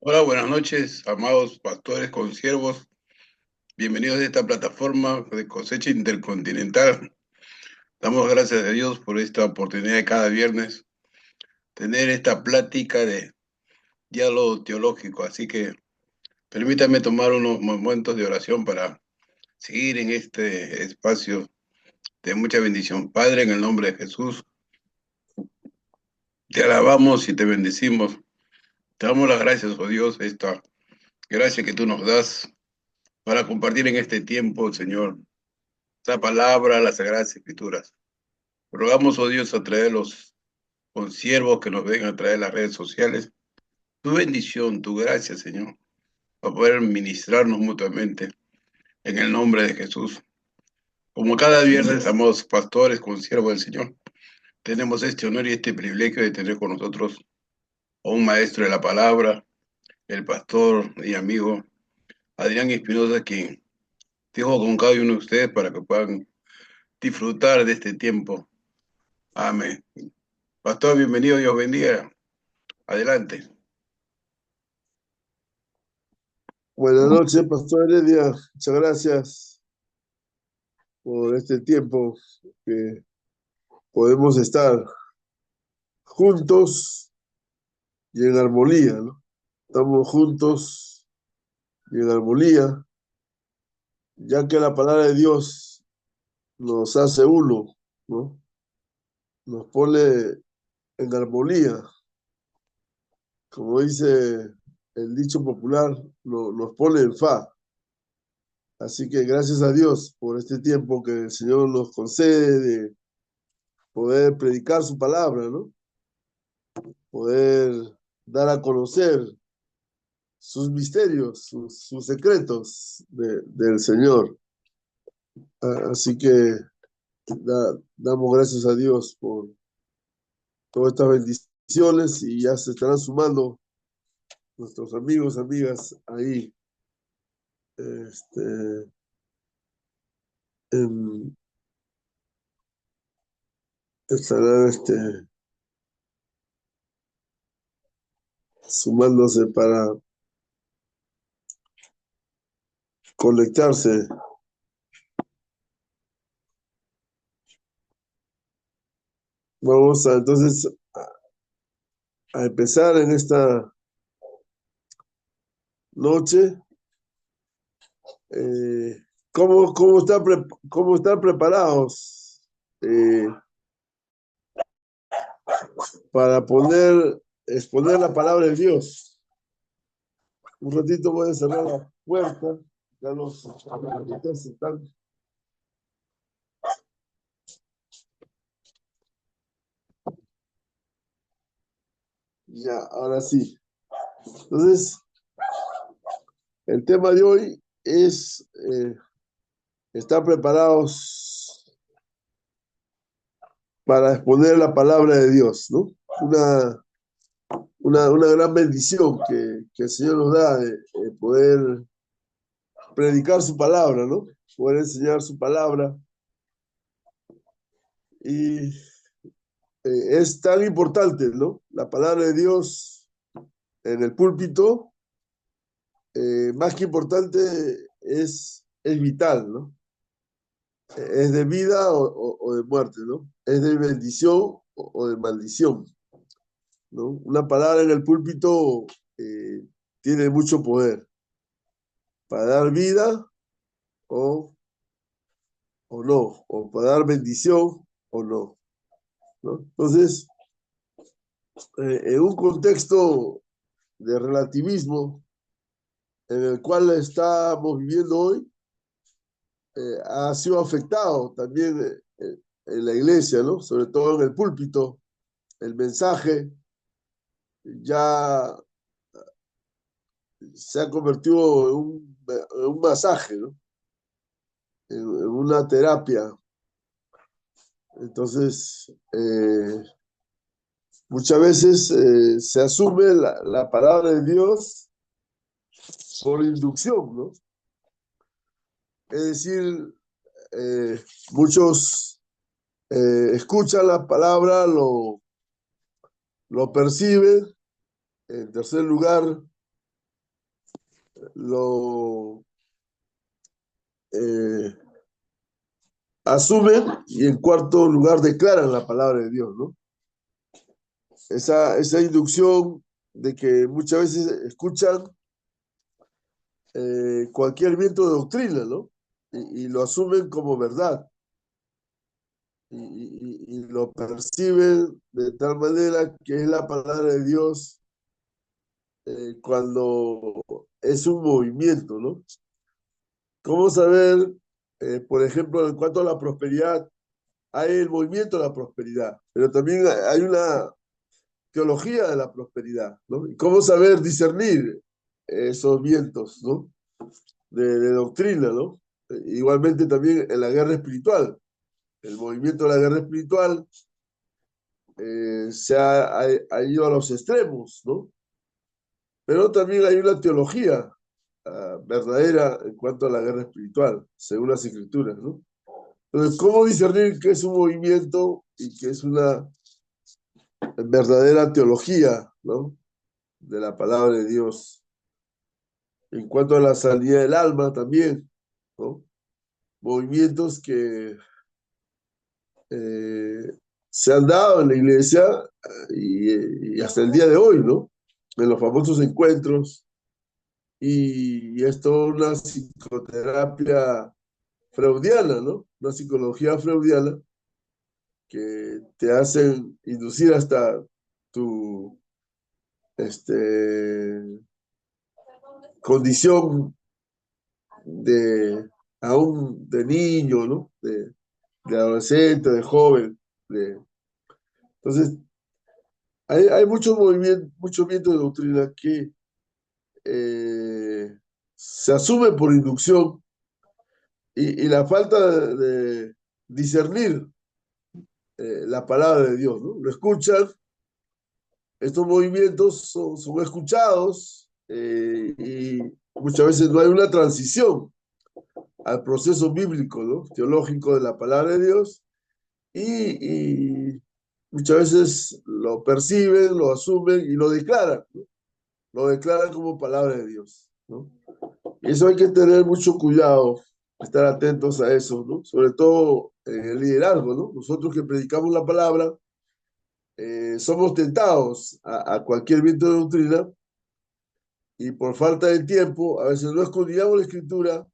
Hola, buenas noches, amados pastores, consiervos. Bienvenidos a esta plataforma de cosecha intercontinental. Damos gracias a Dios por esta oportunidad de cada viernes tener esta plática de diálogo teológico. Así que permítanme tomar unos momentos de oración para seguir en este espacio de mucha bendición. Padre, en el nombre de Jesús, te alabamos y te bendecimos. Te damos las gracias, oh Dios, esta gracia que tú nos das para compartir en este tiempo, Señor, esta palabra, las Sagradas Escrituras. Rogamos, oh Dios, a través de los consiervos que nos ven a través de las redes sociales, tu bendición, tu gracia, Señor, para poder ministrarnos mutuamente en el nombre de Jesús. Como cada viernes, amados pastores, consiervos del Señor, tenemos este honor y este privilegio de tener con nosotros a un maestro de la palabra, el pastor y amigo Adrián Espinosa, quien dejo con cada uno de ustedes para que puedan disfrutar de este tiempo. Amén. Pastor, bienvenido, Dios bendiga. Adelante. Buenas noches, Pastor Heredia. Muchas gracias por este tiempo que podemos estar juntos y en armonía, ¿no? Estamos juntos y en armonía, ya que la palabra de Dios nos hace uno, ¿no? Nos pone en armonía, como dice el dicho popular, nos pone en fa. Así que gracias a Dios por este tiempo que el Señor nos concede de poder predicar su palabra, ¿no? Poder dar a conocer sus misterios, sus secretos del Señor. Así que damos gracias a Dios por todas estas bendiciones y ya se estarán sumando nuestros amigos, amigas ahí, este, en- estarán sumándose para conectarse. Vamos entonces a empezar en esta noche. Eh, cómo están preparados eh, para exponer la palabra de Dios? Un ratito voy a cerrar la puerta. Ya los arquitectos están. Ya, ahora sí. Entonces, el tema de hoy es estar preparados para exponer la palabra de Dios, ¿no? Una, una gran bendición que el Señor nos da de poder predicar su palabra, ¿no? Poder enseñar su palabra. Y es tan importante, ¿no? La palabra de Dios en el púlpito, más que importante, es vital, ¿no? Es de vida o de muerte, ¿no? Es de bendición o de maldición, ¿no? Una palabra en el púlpito tiene mucho poder para dar vida o, o no, o para dar bendición o no, ¿no? Entonces, en un contexto de relativismo en el cual estamos viviendo hoy, ha sido afectado también en la iglesia, ¿no? Sobre todo en el púlpito, el mensaje ya se ha convertido en un masaje, ¿no? En una terapia. Entonces, muchas veces se asume la palabra de Dios por inducción, ¿no? Es decir, muchos escuchan la palabra, lo perciben. En tercer lugar, lo eh, asumen y en cuarto lugar declaran la palabra de Dios, ¿no? Esa inducción de que muchas veces escuchan cualquier viento de doctrina, ¿no? Y lo asumen como verdad y lo perciben de tal manera que es la palabra de Dios cuando es un movimiento, ¿no? ¿Cómo saber, por ejemplo, en cuanto a la prosperidad, hay el movimiento de la prosperidad, pero también hay una teología de la prosperidad, ¿no? ¿Y cómo saber discernir esos vientos, ¿no? De doctrina, ¿no? Igualmente también en la guerra espiritual, el movimiento de la guerra espiritual ha ido a los extremos, ¿no? Pero también hay una teología verdadera en cuanto a la guerra espiritual, según las escrituras, ¿no? Entonces, ¿cómo discernir qué es un movimiento y qué es una verdadera teología, ¿no? De la palabra de Dios? En cuanto a la salida del alma también, ¿no? Movimientos que eh, se han dado en la iglesia y hasta el día de hoy, ¿no? En los famosos encuentros, y es toda una psicoterapia freudiana, ¿no? Una psicología freudiana que te hacen inducir hasta tu este, condición de aún de niño, ¿no? De adolescente, de joven. Entonces, hay mucho viento de doctrina que se asume por inducción y la falta de discernir la palabra de Dios, ¿no? Lo escuchan, estos movimientos son escuchados y muchas veces no hay una transición al proceso bíblico, ¿no? Teológico de la palabra de Dios y muchas veces lo perciben, lo asumen y lo declaran, ¿no? Lo declaran como palabra de Dios, ¿no? Y eso hay que tener mucho cuidado, estar atentos a eso, ¿no? Sobre todo en el liderazgo, ¿no? Nosotros que predicamos la palabra, somos tentados a cualquier viento de doctrina y por falta de tiempo, a veces no escudriñamos la escritura,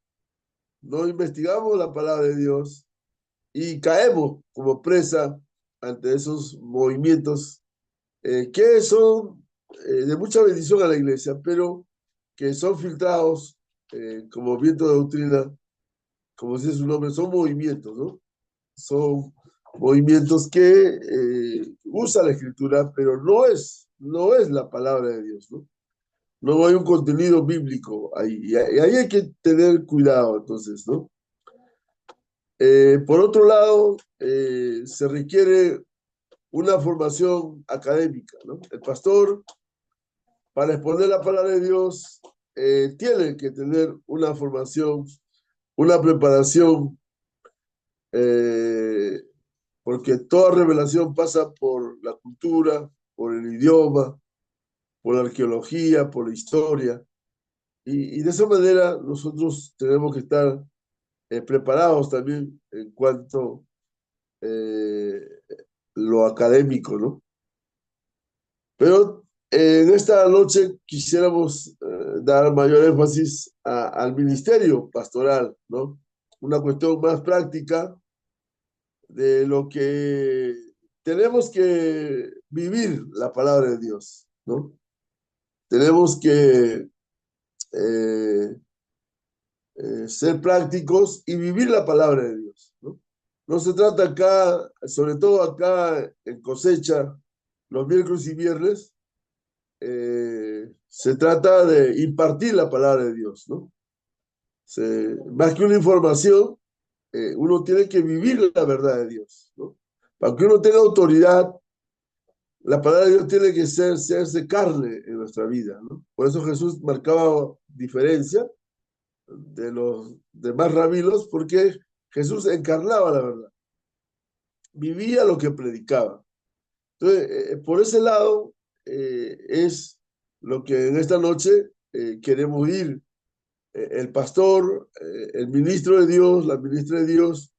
no investigamos la palabra de Dios y caemos como presa ante esos movimientos que son de mucha bendición a la iglesia, pero que son filtrados como viento de doctrina, como dice su nombre, son movimientos, ¿no? Son movimientos que usa la escritura, pero no es la palabra de Dios, ¿no? No hay un contenido bíblico ahí, y ahí hay que tener cuidado, entonces, ¿no? Por otro lado, se requiere una formación académica, ¿no? El pastor, para exponer la palabra de Dios, tiene que tener una formación, una preparación, eh, porque toda revelación pasa por la cultura, por el idioma, por la arqueología, por la historia, y de esa manera nosotros tenemos que estar preparados también en cuanto eh, lo académico, ¿no? Pero en esta noche quisiéramos dar mayor énfasis al ministerio pastoral, ¿no? Una cuestión más práctica de lo que tenemos que vivir la palabra de Dios, ¿no? Tenemos que eh, ser prácticos y vivir la palabra de Dios, ¿no? No se trata acá, sobre todo acá en cosecha, los miércoles y viernes, se trata de impartir la palabra de Dios, ¿no? Más que una información, uno tiene que vivir la verdad de Dios, ¿no? Para que uno tenga autoridad, la palabra de Dios tiene que hacerse carne en nuestra vida, ¿no? Por eso Jesús marcaba diferencia de los demás rabinos, porque Jesús encarnaba la verdad, vivía lo que predicaba. Entonces, por ese lado, es lo que en esta noche queremos ir. el pastor, el ministro de Dios, la ministra de Dios,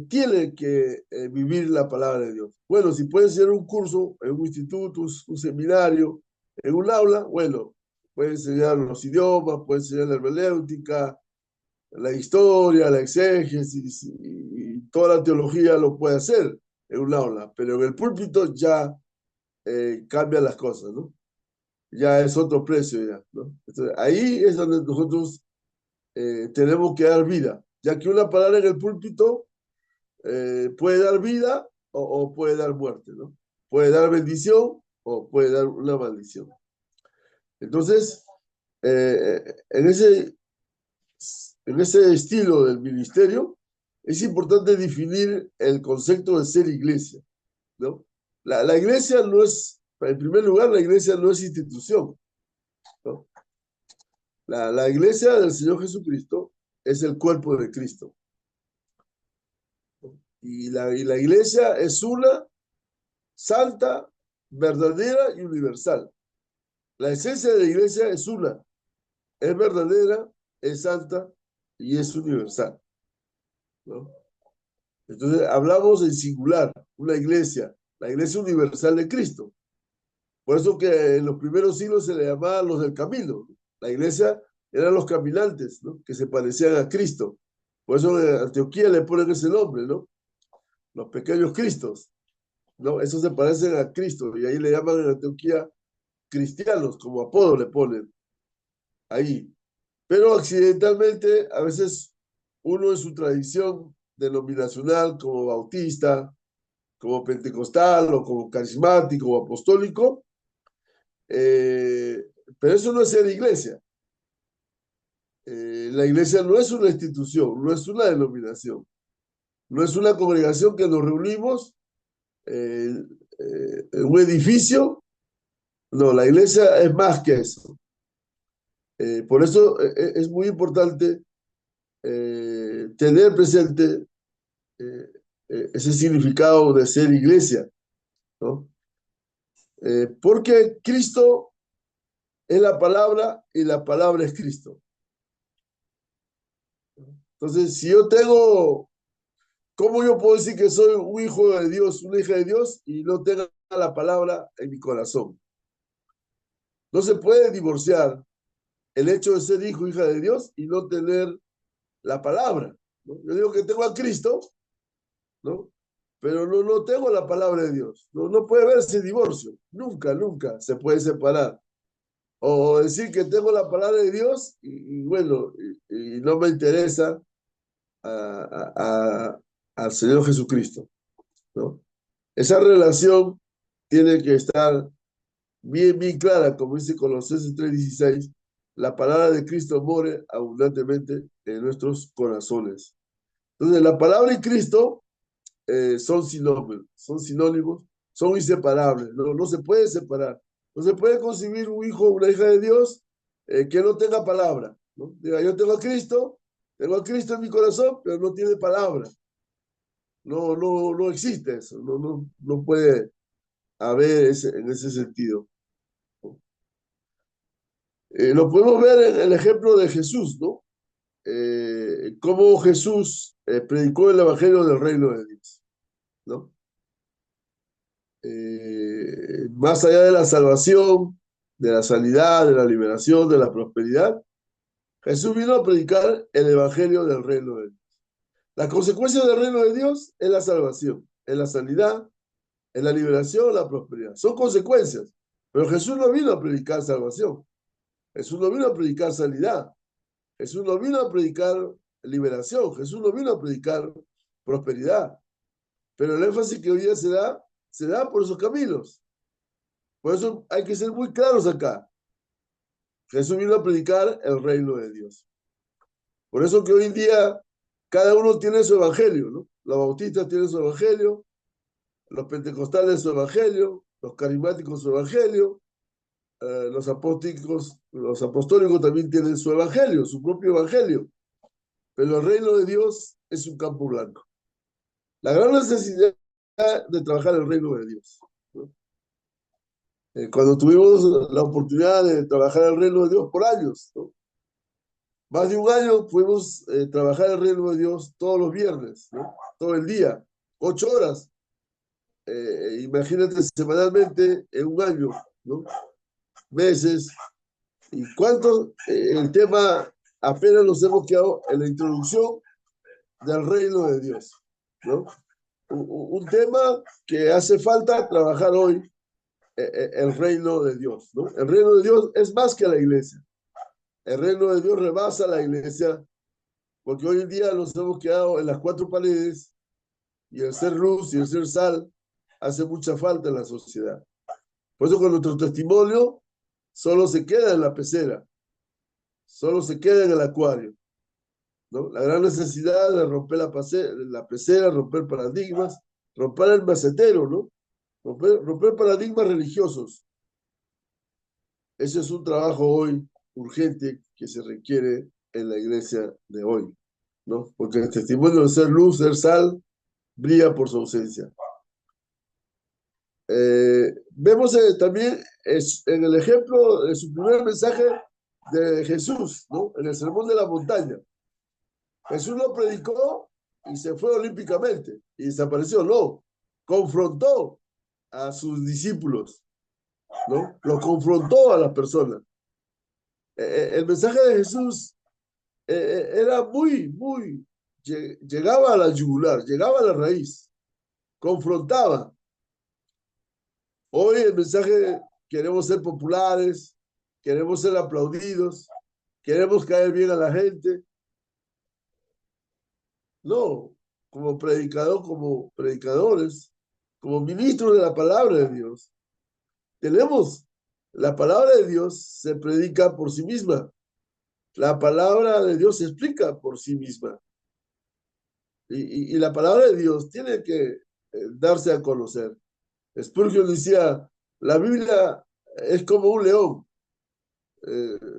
tiene que vivir la palabra de Dios. Bueno, si puede ser un curso en un instituto, un seminario, en un aula, bueno, puede enseñar los idiomas, puede enseñar la hermenéutica, la historia, la exégesis y toda la teología lo puede hacer en un aula, pero en el púlpito ya cambian las cosas, ¿no? Ya es otro precio, ya, ¿no? Entonces, ahí es donde nosotros tenemos que dar vida, ya que una palabra en el púlpito puede dar vida o puede dar muerte, ¿no? Puede dar bendición o puede dar una maldición. Entonces, en ese estilo del ministerio, es importante definir el concepto de ser iglesia, ¿no? La iglesia no es, en primer lugar, la iglesia no es institución, ¿no? La iglesia del Señor Jesucristo es el cuerpo de Cristo. Y la iglesia es una, santa, verdadera y universal. La esencia de la iglesia es una, es verdadera, es santa y es universal, ¿no? Entonces hablamos en singular, una iglesia, la iglesia universal de Cristo. Por eso que en los primeros siglos se le llamaba los del camino. La iglesia eran los caminantes, ¿no? Que se parecían a Cristo. Por eso en Antioquía le ponen ese nombre, ¿no? Los pequeños Cristos, ¿no? Esos se parecen a Cristo y ahí le llaman en Antioquía cristianos, como apodo le ponen ahí. Pero accidentalmente, a veces uno en su tradición denominacional, como bautista, como pentecostal o como carismático o apostólico, pero eso no es ser iglesia. La iglesia no es una institución, no es una denominación, no es una congregación que nos reunimos en un edificio. No, la iglesia es más que eso. Por eso es muy importante tener presente eh, ese significado de ser iglesia, ¿no? Porque Cristo es la palabra y la palabra es Cristo. Entonces, si yo tengo, ¿cómo yo puedo decir que soy un hijo de Dios, una hija de Dios y no tenga la palabra en mi corazón? No se puede divorciar el hecho de ser hijo, hija de Dios y no tener la palabra, ¿no? Yo digo que tengo a Cristo, ¿no? Pero no tengo la palabra de Dios. No puede haberse divorcio. Nunca, nunca se puede separar. O decir que tengo la palabra de Dios y bueno, y no me interesa al Señor Jesucristo, ¿no? Esa relación tiene que estar bien, bien clara, como dice Colosenses 3:16, la palabra de Cristo more abundantemente en nuestros corazones. Entonces, la palabra y Cristo son sinónimos, son inseparables, no se puede separar. No se puede concebir un hijo o una hija de Dios que no tenga palabra, ¿no? Diga, yo tengo a Cristo en mi corazón, pero no tiene palabra. No existe eso, no puede haber en ese sentido. Lo podemos ver en el ejemplo de Jesús, ¿no? Cómo Jesús predicó el evangelio del reino de Dios, ¿no? Más allá de la salvación, de la sanidad, de la liberación, de la prosperidad, Jesús vino a predicar el evangelio del reino de Dios. La consecuencia del reino de Dios es la salvación, es la sanidad, es la liberación, la prosperidad. Son consecuencias, pero Jesús no vino a predicar salvación, Jesús no vino a predicar sanidad, Jesús no vino a predicar liberación, Jesús no vino a predicar prosperidad. Pero el énfasis que hoy día se da por esos caminos. Por eso hay que ser muy claros acá. Jesús vino a predicar el reino de Dios. Por eso que hoy en día cada uno tiene su evangelio, ¿no? Los bautistas tienen su evangelio, los pentecostales su evangelio, los carismáticos su evangelio, los apostólicos también tienen su evangelio, su propio evangelio. Pero el reino de Dios es un campo blanco. La gran necesidad de trabajar el reino de Dios, ¿no? Cuando tuvimos la oportunidad de trabajar el reino de Dios por años, ¿no? Más de un año pudimos trabajar el reino de Dios todos los viernes, ¿no? Todo el día, 8 horas. Imagínate semanalmente en un año, ¿no? Meses. ¿Y cuánto? El tema apenas nos hemos quedado en la introducción del reino de Dios, ¿no? Un tema que hace falta trabajar hoy, el reino de Dios, ¿no? El reino de Dios es más que la iglesia. El reino de Dios rebasa la iglesia, porque hoy en día nos hemos quedado en las cuatro paredes y el ser luz y el ser sal hace mucha falta en la sociedad. Por eso con nuestro testimonio solo se queda en la pecera, solo se queda en el acuario, ¿no? La gran necesidad de romper la pecera, romper paradigmas, romper el macetero, ¿no? Romper paradigmas religiosos. Ese es un trabajo hoy urgente que se requiere en la iglesia de hoy, ¿no? Porque el testimonio de ser luz, ser sal, brilla por su ausencia. Vemos también en el ejemplo de su primer mensaje de Jesús, ¿no? En el Sermón de la Montaña. Jesús lo predicó y se fue olímpicamente y desapareció. No, confrontó a sus discípulos, ¿no? Lo confrontó a las personas. El mensaje de Jesús era llegaba a la yugular, llegaba a la raíz, confrontaba. Hoy el mensaje, queremos ser populares, queremos ser aplaudidos, queremos caer bien a la gente. No, como predicadores, como ministros de la palabra de Dios, la palabra de Dios se predica por sí misma. La palabra de Dios se explica por sí misma. Y la palabra de Dios tiene que darse a conocer. Spurgeon decía, la Biblia es como un león.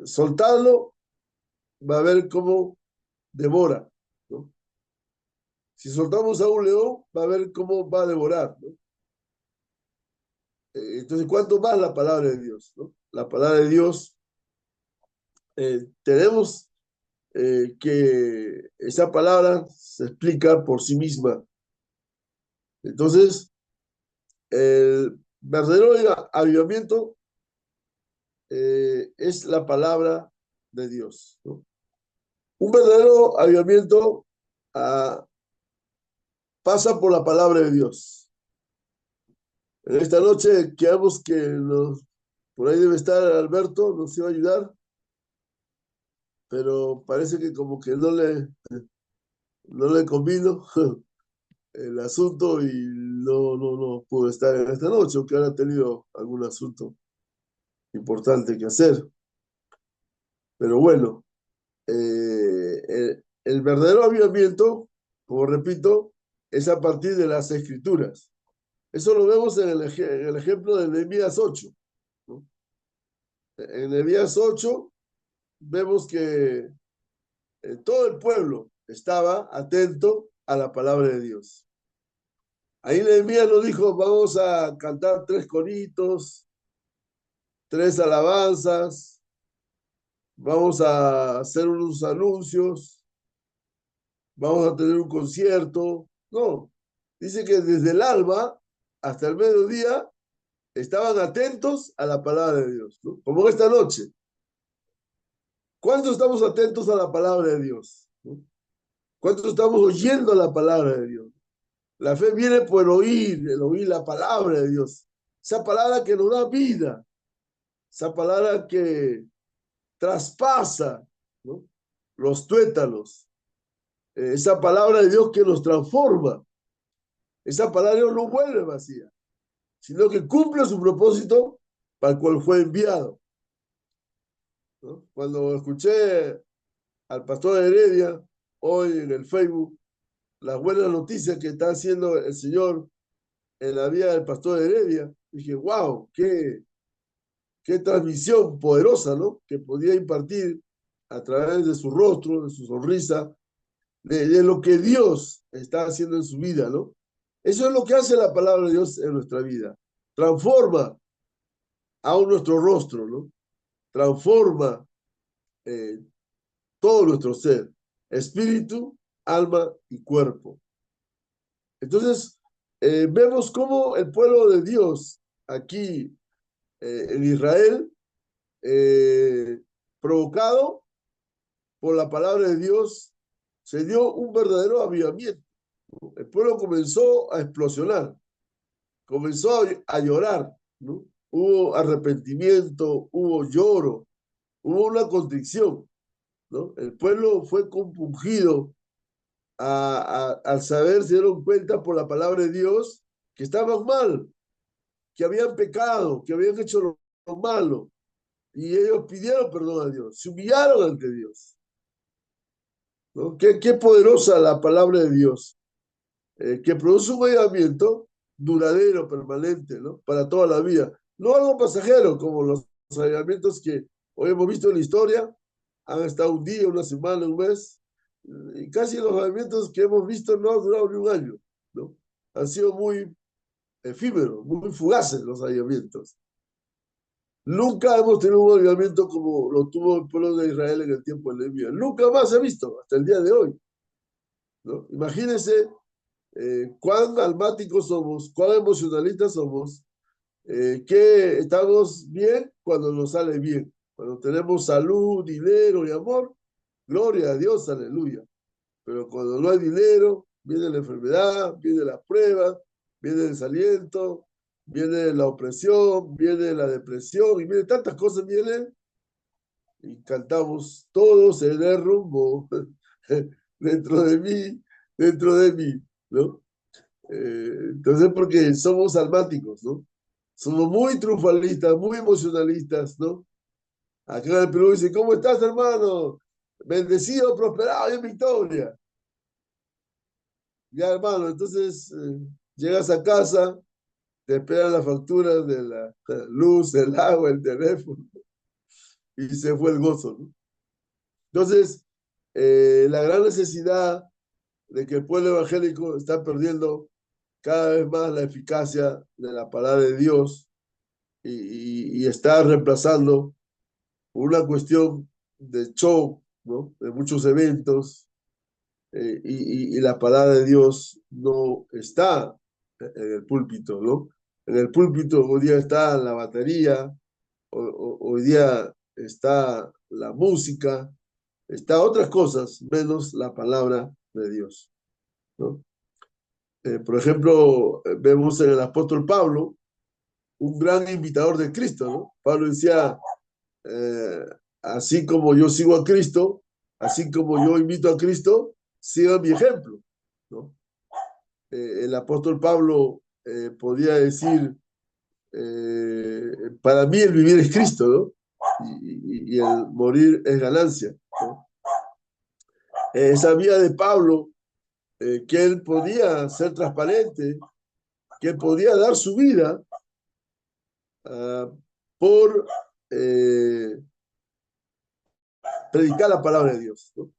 Soltarlo, va a ver cómo devora, ¿no? Si soltamos a un león, va a ver cómo va a devorar, ¿no? Entonces, ¿cuánto más la palabra de Dios, ¿no? La palabra de Dios, tenemos que esa palabra se explica por sí misma. Entonces, el verdadero avivamiento es la palabra de Dios, ¿no? Un verdadero avivamiento pasa por la palabra de Dios. En esta noche quedamos que por ahí debe estar Alberto, nos iba a ayudar, pero parece que como que no le convino el asunto y no pudo estar en esta noche, aunque ahora ha tenido algún asunto importante que hacer. Pero bueno, el verdadero avivamiento, como repito, es a partir de las Escrituras. Eso lo vemos en el ejemplo de Nehemías 8, ¿no? En Nehemías 8 vemos que todo el pueblo estaba atento a la palabra de Dios. Ahí Nehemías nos dijo, vamos a cantar 3 coritos, 3 alabanzas, vamos a hacer unos anuncios, vamos a tener un concierto. No, dice que desde el alba hasta el mediodía estaban atentos a la palabra de Dios, ¿no? Como esta noche. ¿Cuántos estamos atentos a la palabra de Dios, ¿no? ¿Cuántos estamos oyendo la palabra de Dios? La fe viene por el oír la palabra de Dios. Esa palabra que nos da vida, esa palabra que traspasa, ¿no?, los tuétanos, esa palabra de Dios que nos transforma. Esa palabra de Dios no vuelve vacía, sino que cumple su propósito para el cual fue enviado, ¿no? Cuando escuché al pastor Heredia hoy en el Facebook las buenas noticias que está haciendo el Señor en la vida del pastor Heredia, dije, wow, qué transmisión poderosa, ¿no?, que podía impartir a través de su rostro, de su sonrisa, de lo que Dios está haciendo en su vida, ¿no? Eso es lo que hace la palabra de Dios en nuestra vida. Transforma aún nuestro rostro, ¿no? Transforma todo nuestro ser, espíritu, alma y cuerpo. Entonces, vemos cómo el pueblo de Dios aquí en Israel, provocado por la palabra de Dios, se dio un verdadero avivamiento. El pueblo comenzó a explosionar, comenzó a llorar, ¿no? Hubo arrepentimiento, hubo lloro, hubo una contrición, ¿no? El pueblo fue compungido al saber, se dieron cuenta por la palabra de Dios que estaban mal, que habían pecado, que habían hecho lo malo. Y ellos pidieron perdón a Dios, se humillaron ante Dios, ¿no? Qué poderosa la palabra de Dios, que produce un avivamiento duradero, permanente, ¿no? Para toda la vida. No algo pasajero, como los avivamientos que hoy hemos visto en la historia, han estado un día, una semana, un mes, y casi los avivamientos que hemos visto no han durado ni un año, ¿no? Han sido muy efímeros, muy fugaces los avivamientos. Nunca hemos tenido un avivamiento como lo tuvo el pueblo de Israel en el tiempo de Nehemías. Nunca más se ha visto hasta el día de hoy, ¿no? Imagínense cuán almáticos somos, cuán emocionalistas somos, que estamos bien cuando nos sale bien, cuando tenemos salud, dinero y amor, gloria a Dios, aleluya. Pero cuando no hay dinero, viene la enfermedad, viene la prueba, viene el desaliento, viene la opresión, viene la depresión, y viene tantas cosas, vienen y cantamos, todo se derrumbó dentro de mí, ¿no? Entonces, porque somos almáticos, ¿no? Somos muy triunfalistas, muy emocionalistas, ¿no? Acá en el Perú dice, ¿cómo estás, hermano? Bendecido, prosperado y en victoria. Ya, hermano, entonces llegas a casa, te esperan las facturas de la luz, el agua, el teléfono, y se fue el gozo, ¿no? Entonces, la gran necesidad de que el pueblo evangélico está perdiendo cada vez más la eficacia de la palabra de Dios y está reemplazando por una cuestión de show, ¿no? De muchos eventos, y la palabra de Dios no está en el púlpito, ¿no? En el púlpito hoy día está la batería, hoy día está la música, está otras cosas, menos la palabra de Dios, ¿no? Por ejemplo, vemos en el apóstol Pablo, un gran imitador de Cristo, ¿no? Pablo decía, eh, así como yo sigo a Cristo, así como yo imito a Cristo, sigan mi ejemplo, ¿no? El apóstol Pablo podía decir, para mí el vivir es Cristo, ¿no? Y el morir es ganancia, ¿no? Esa vida de Pablo, que él podía ser transparente, que él podía dar su vida por predicar la palabra de Dios, ¿no?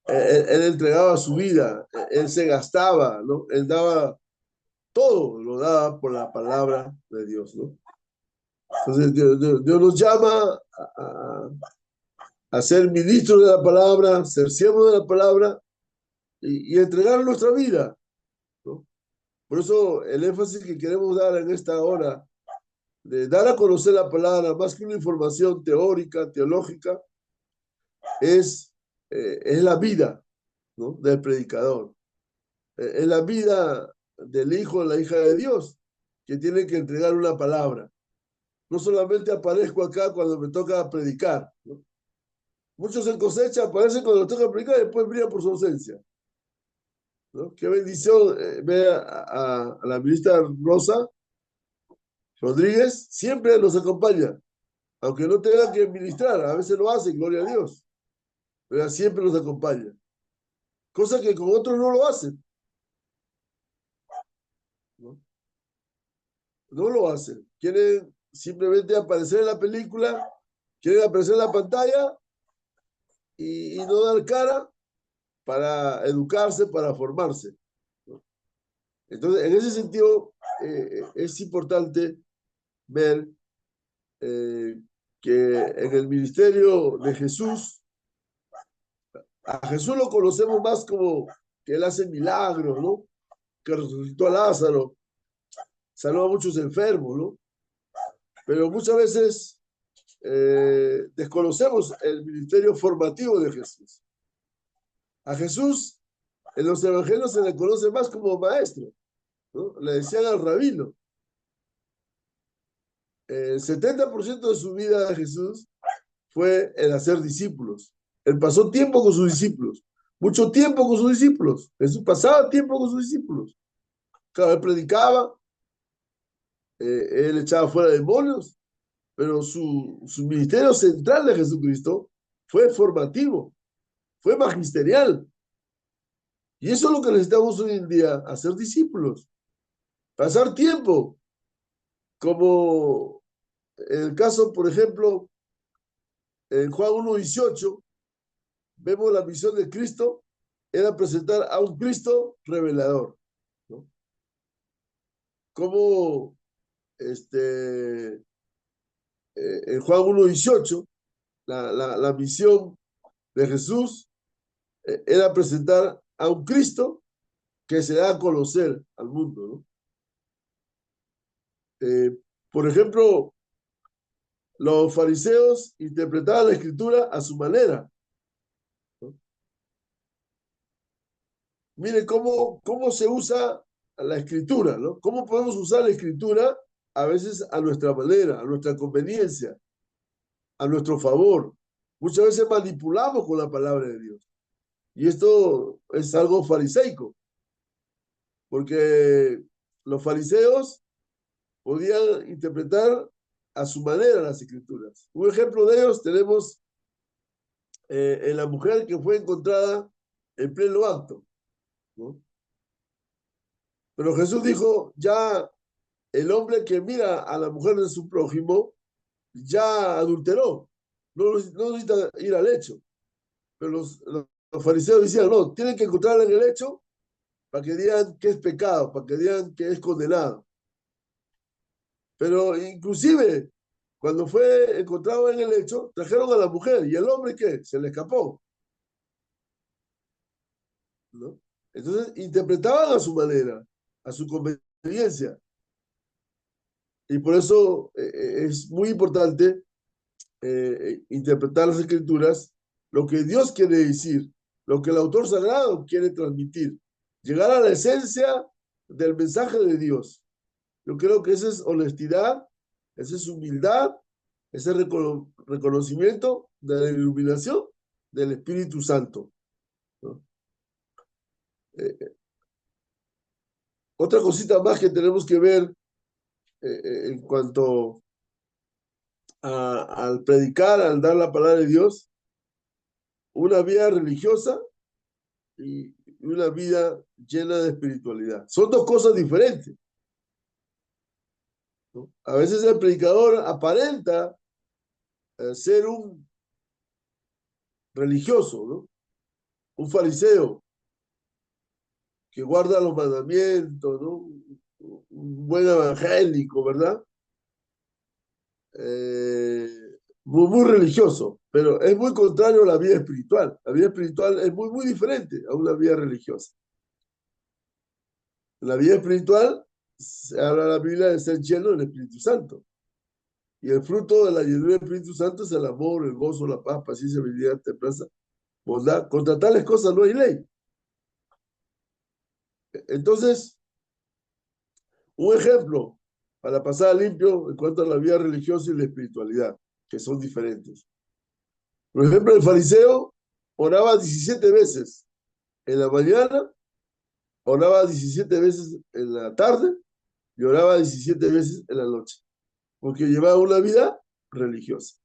Él entregaba su vida, él se gastaba, ¿no? Él daba todo, lo daba por la palabra de Dios, ¿no? Entonces Dios nos llama a ser ministros de la palabra, ser siervos de la palabra y entregar nuestra vida, ¿no? Por eso el énfasis que queremos dar en esta hora de dar a conocer la palabra, más que una información teórica, teológica, es la vida, ¿no? Del predicador. Es la vida del hijo o la hija de Dios que tiene que entregar una palabra. No solamente aparezco acá cuando me toca predicar, ¿no? Muchos en cosecha aparecen cuando toca predicar y después brillan por su ausencia, ¿no? Qué bendición ver a la ministra Rosa Rodríguez, siempre nos acompaña, aunque no tenga que ministrar, a veces lo hace, gloria a Dios, pero ella siempre nos acompaña, cosa que con otros no lo hacen, ¿no? No lo hacen, quieren simplemente aparecer en la película, quieren aparecer en la pantalla y no dar cara para educarse, para formarse, ¿no? Entonces, en ese sentido, es importante ver que en el ministerio de Jesús A Jesús lo conocemos más como que Él hace milagros, ¿no? Que resucitó a Lázaro, sanó a muchos enfermos, ¿no? Pero muchas veces desconocemos el ministerio formativo de Jesús. A Jesús en los evangelios se le conoce más como maestro, ¿no? Le decían al rabino. El 70% de su vida de Jesús fue el hacer discípulos. Él pasó tiempo con sus discípulos, mucho tiempo con sus discípulos. Jesús pasaba tiempo con sus discípulos. Claro, él predicaba, él echaba fuera demonios, pero su ministerio central de Jesucristo fue formativo, fue magisterial. Y eso es lo que necesitamos hoy en día, hacer discípulos, pasar tiempo, como en el caso, por ejemplo, en Juan 1:18, vemos la misión de Cristo, era presentar a un Cristo revelador, ¿no? Como en Juan 1:18, la misión de Jesús era presentar a un Cristo que se da a conocer al mundo, ¿no? Por ejemplo, los fariseos interpretaban la escritura a su manera, ¿no? Mire cómo se usa la escritura, ¿no? Cómo podemos usar la escritura a veces a nuestra manera, a nuestra conveniencia, a nuestro favor. Muchas veces manipulamos con la palabra de Dios. Y esto es algo fariseico, porque los fariseos podían interpretar a su manera las escrituras. Un ejemplo de ellos tenemos en la mujer que fue encontrada en pleno acto, ¿no? Pero Jesús dijo, ya el hombre que mira a la mujer de su prójimo ya adulteró, no necesita ir al hecho. Pero los fariseos decían, no, tienen que encontrarla en el hecho para que digan que es pecado, para que digan que es condenado. Pero inclusive, cuando fue encontrado en el hecho, trajeron a la mujer y el hombre, ¿qué? Se le escapó, ¿no? Entonces, interpretaban a su manera, a su conveniencia. Y por eso es muy importante interpretar las escrituras, lo que Dios quiere decir, lo que el autor sagrado quiere transmitir, llegar a la esencia del mensaje de Dios. Yo creo que esa es honestidad, esa es humildad, ese reconocimiento de la iluminación del Espíritu Santo, ¿no? Eh, Otra cosita más que tenemos que ver en cuanto al predicar, al dar la palabra de Dios, una vida religiosa y una vida llena de espiritualidad. Son dos cosas diferentes, ¿no? A veces el predicador aparenta ser un religioso, ¿no? Un fariseo que guarda los mandamientos, ¿no? Un buen evangélico, ¿verdad? Eh, muy religioso, pero es muy contrario a la vida espiritual. La vida espiritual es muy diferente a una vida religiosa. En la vida espiritual se habla en la Biblia de ser lleno del Espíritu Santo. Y el fruto de la llenura del Espíritu Santo es el amor, el gozo, la paz, paciencia, habilidad, templanza, bondad. Contra tales cosas no hay ley. Entonces, un ejemplo para pasar limpio en cuanto a la vida religiosa y la espiritualidad, que son diferentes. Por ejemplo, el fariseo oraba 17 veces en la mañana, oraba 17 veces en la tarde y oraba 17 veces en la noche, porque llevaba una vida religiosa,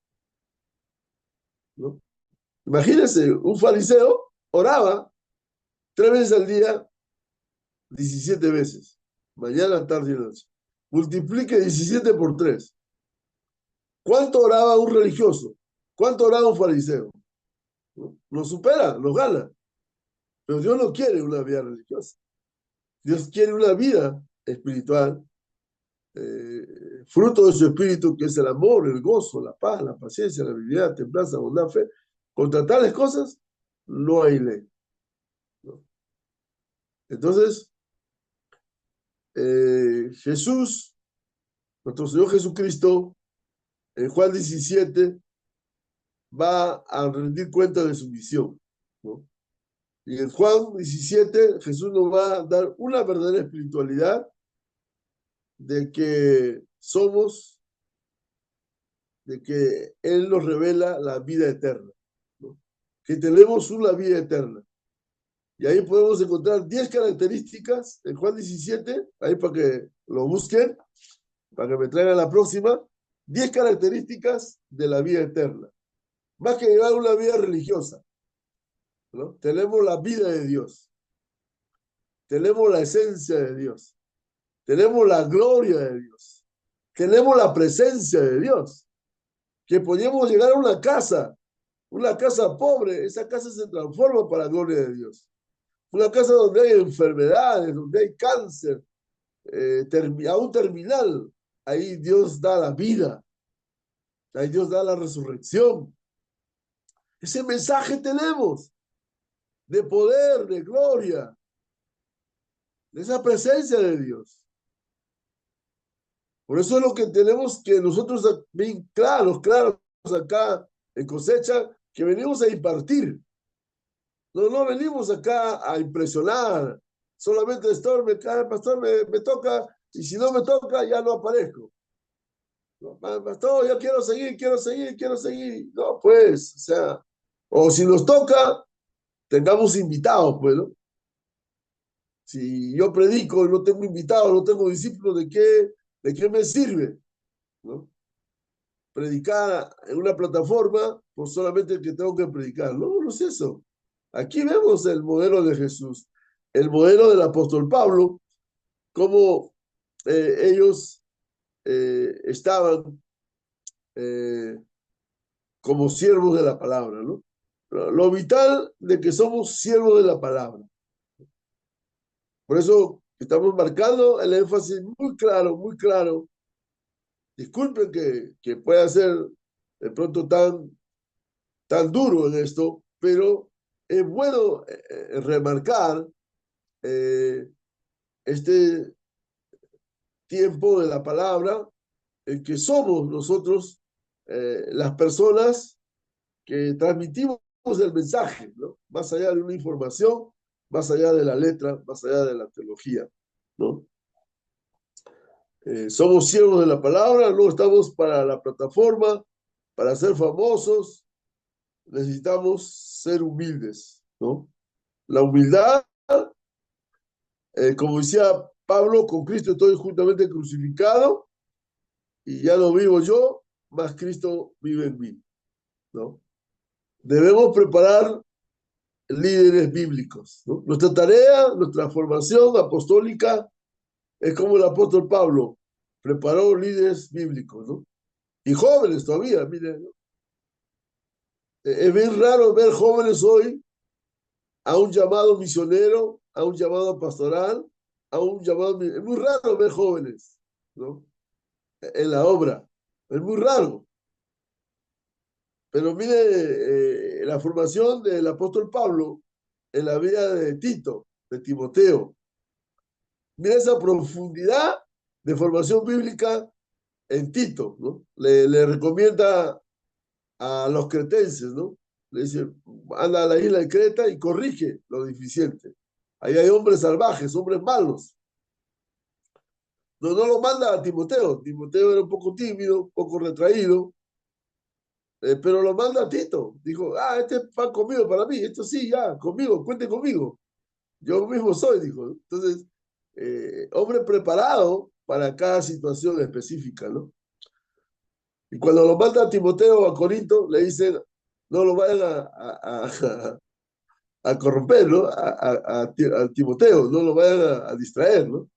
¿no? Imagínense, un fariseo oraba 3 veces al día, 17 veces, mañana, tarde y noche. Multiplique 17 por 3. ¿Cuánto oraba un religioso? ¿Cuánto oraba un fariseo? ¿No? Lo supera, lo gana. Pero Dios no quiere una vida religiosa. Dios quiere una vida espiritual, fruto de su espíritu, que es el amor, el gozo, la paz, la paciencia, la habilidad, templanza, bondad, fe. Contra tales cosas no hay ley, ¿no? Entonces, Jesús, nuestro Señor Jesucristo, en Juan 17, va a rendir cuenta de su misión, ¿no? Y en Juan 17, Jesús nos va a dar una verdadera espiritualidad de que somos, de que Él nos revela la vida eterna, ¿no? Que tenemos una vida eterna. Y ahí podemos encontrar 10 características en Juan 17, ahí para que lo busquen, para que me traigan la próxima, 10 características de la vida eterna. Más que llevar una vida religiosa, ¿no? Tenemos la vida de Dios, tenemos la esencia de Dios, tenemos la gloria de Dios, tenemos la presencia de Dios, que podíamos llegar a una casa pobre, esa casa se transforma para la gloria de Dios. Una casa donde hay enfermedades, donde hay cáncer, aún terminal, ahí Dios da la vida, ahí Dios da la resurrección. Ese mensaje tenemos de poder, de gloria, de esa presencia de Dios. Por eso es lo que tenemos que nosotros bien claros acá en Cosecha, que venimos a impartir. No venimos acá a impresionar. Solamente pastor, me toca, y si no me toca, ya no aparezco. No, pastor, yo quiero seguir. No, pues, o sea, o si nos toca, tengamos invitados, pues, ¿no? Si yo predico y no tengo invitados, no tengo discípulos, de qué me sirve, ¿no? Predicar en una plataforma por solamente que tengo que predicar. No, no es eso. Aquí vemos el modelo de Jesús, el modelo del apóstol Pablo, cómo ellos estaban como siervos de la palabra, ¿no? Lo vital de que somos siervos de la palabra. Por eso estamos marcando el énfasis muy claro, muy claro. Disculpen que pueda ser de pronto tan duro en esto, pero es bueno remarcar este tiempo de la palabra en que somos nosotros las personas que transmitimos el mensaje, ¿no? Más allá de una información, más allá de la letra, más allá de la teología, ¿no? Somos siervos de la palabra, no estamos para la plataforma, para ser famosos, necesitamos ser humildes, ¿no? La humildad, como decía Pablo, con Cristo estoy juntamente crucificado y ya no vivo yo, más Cristo vive en mí, ¿no? Debemos preparar líderes bíblicos, ¿no? Nuestra tarea, nuestra formación apostólica es como el apóstol Pablo preparó líderes bíblicos, ¿no? Y jóvenes todavía, miren, ¿no? Es bien raro ver jóvenes hoy a un llamado misionero, a un llamado pastoral, a un llamado... Es muy raro ver jóvenes, ¿no? En la obra. Es muy raro. Pero mire la formación del apóstol Pablo en la vida de Tito, de Timoteo. Mira esa profundidad de formación bíblica en Tito, ¿no? Le recomienda a los cretenses, ¿no? Le dice, anda a la isla de Creta y corrige lo deficiente. Ahí hay hombres salvajes, hombres malos. No lo manda a Timoteo. Timoteo era un poco tímido, un poco retraído, pero lo manda a Tito. Dijo, este es pan conmigo para mí, esto sí, ya, conmigo, cuente conmigo. Yo mismo soy, dijo. Entonces, hombre preparado para cada situación específica, ¿no? Y cuando lo manda a Timoteo a Corinto, le dicen, no lo vayan a corromper, ¿no? A Timoteo, no lo vayan a distraer, ¿no?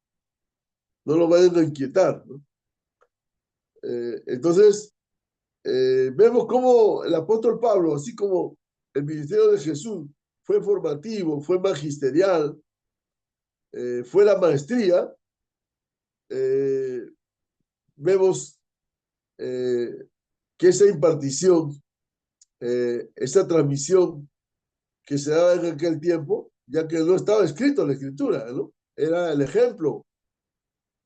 No lo vayan a inquietar, ¿no? Entonces, vemos cómo el apóstol Pablo, así como el ministerio de Jesús, fue formativo, fue magisterial, fue la maestría, vemos que esa impartición, esa transmisión que se daba en aquel tiempo, ya que no estaba escrito en la escritura, ¿no? Era el ejemplo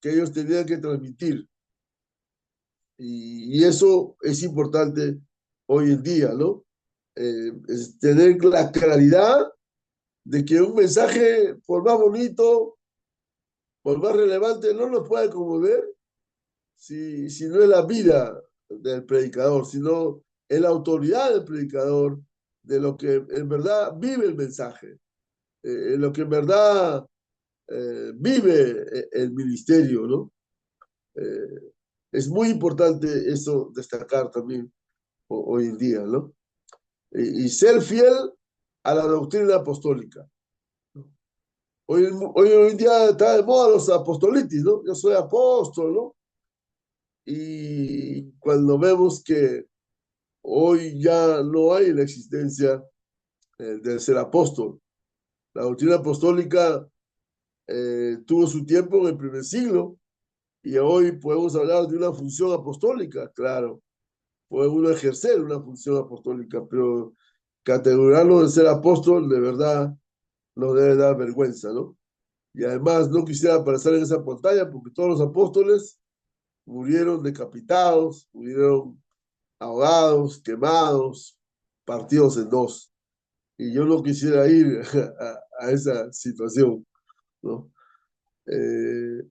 que ellos tenían que transmitir. Y eso es importante hoy en día, ¿no? Es tener la claridad de que un mensaje, por más bonito, por más relevante, no nos puede conmover si no es la vida del predicador, sino es la autoridad del predicador, de lo que en verdad vive el mensaje, en lo que en verdad vive el ministerio, ¿no? Eh, es muy importante eso destacar también hoy en día, ¿no? Y ser fiel a la doctrina apostólica. Hoy en día está de moda los apostolitis, ¿no? Yo soy apóstol, ¿no? Y cuando vemos que hoy ya no hay la existencia de ser apóstol, la doctrina apostólica tuvo su tiempo en el primer siglo y hoy podemos hablar de una función apostólica, claro, puede uno ejercer una función apostólica, pero categorarlo de ser apóstol de verdad nos debe dar vergüenza, ¿no? Y además no quisiera aparecer en esa pantalla porque todos los apóstoles murieron decapitados, murieron ahogados, quemados, partidos en dos. Y yo no quisiera ir a esa situación, ¿no? Eh,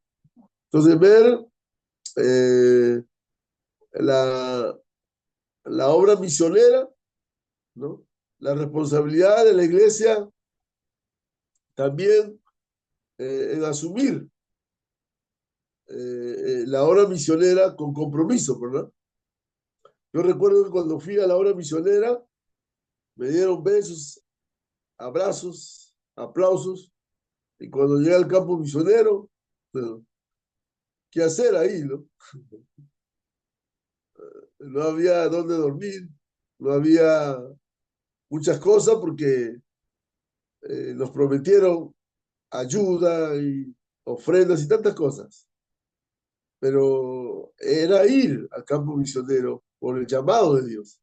entonces, ver eh, la, la obra misionera, ¿no? La responsabilidad de la iglesia también en asumir la obra misionera con compromiso, ¿verdad? Yo recuerdo que cuando fui a la obra misionera, me dieron besos, abrazos, aplausos, y cuando llegué al campo misionero, bueno, ¿qué hacer ahí, no? No había dónde dormir, no había muchas cosas porque nos prometieron ayuda y ofrendas y tantas cosas. Pero era ir al campo misionero por el llamado de Dios.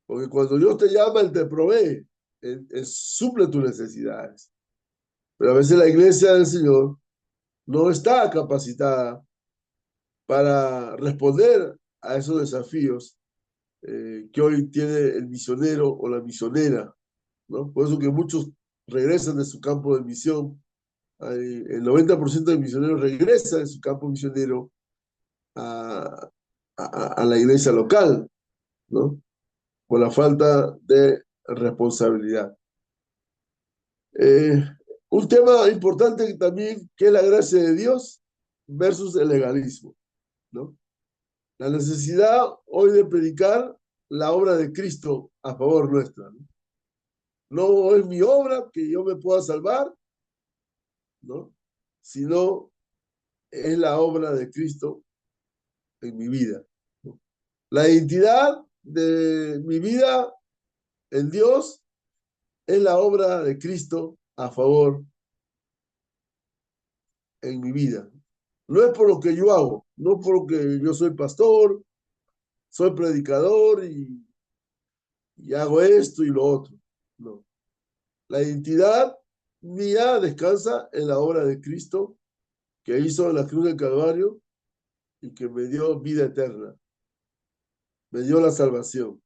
Porque cuando Dios te llama, Él te provee, Él suple tus necesidades. Pero a veces la iglesia del Señor no está capacitada para responder a esos desafíos que hoy tiene el misionero o la misionera, ¿no? Por eso que muchos regresan de su campo de misión. El 90% de misioneros regresa de su campo misionero a, a la iglesia local, ¿no? Por la falta de responsabilidad. Eh, un tema importante también que es la gracia de Dios versus el legalismo, ¿no? La necesidad hoy de predicar la obra de Cristo a favor nuestra, ¿no? No es mi obra que yo me pueda salvar, ¿no? Sino es la obra de Cristo en mi vida, ¿no? La identidad de mi vida en Dios es la obra de Cristo a favor en mi vida. No es por lo que yo hago, no por lo que yo soy pastor, soy predicador y hago esto y lo otro. No. La identidad mía descansa en la obra de Cristo que hizo en la cruz del Calvario y que me dio vida eterna, me dio la salvación.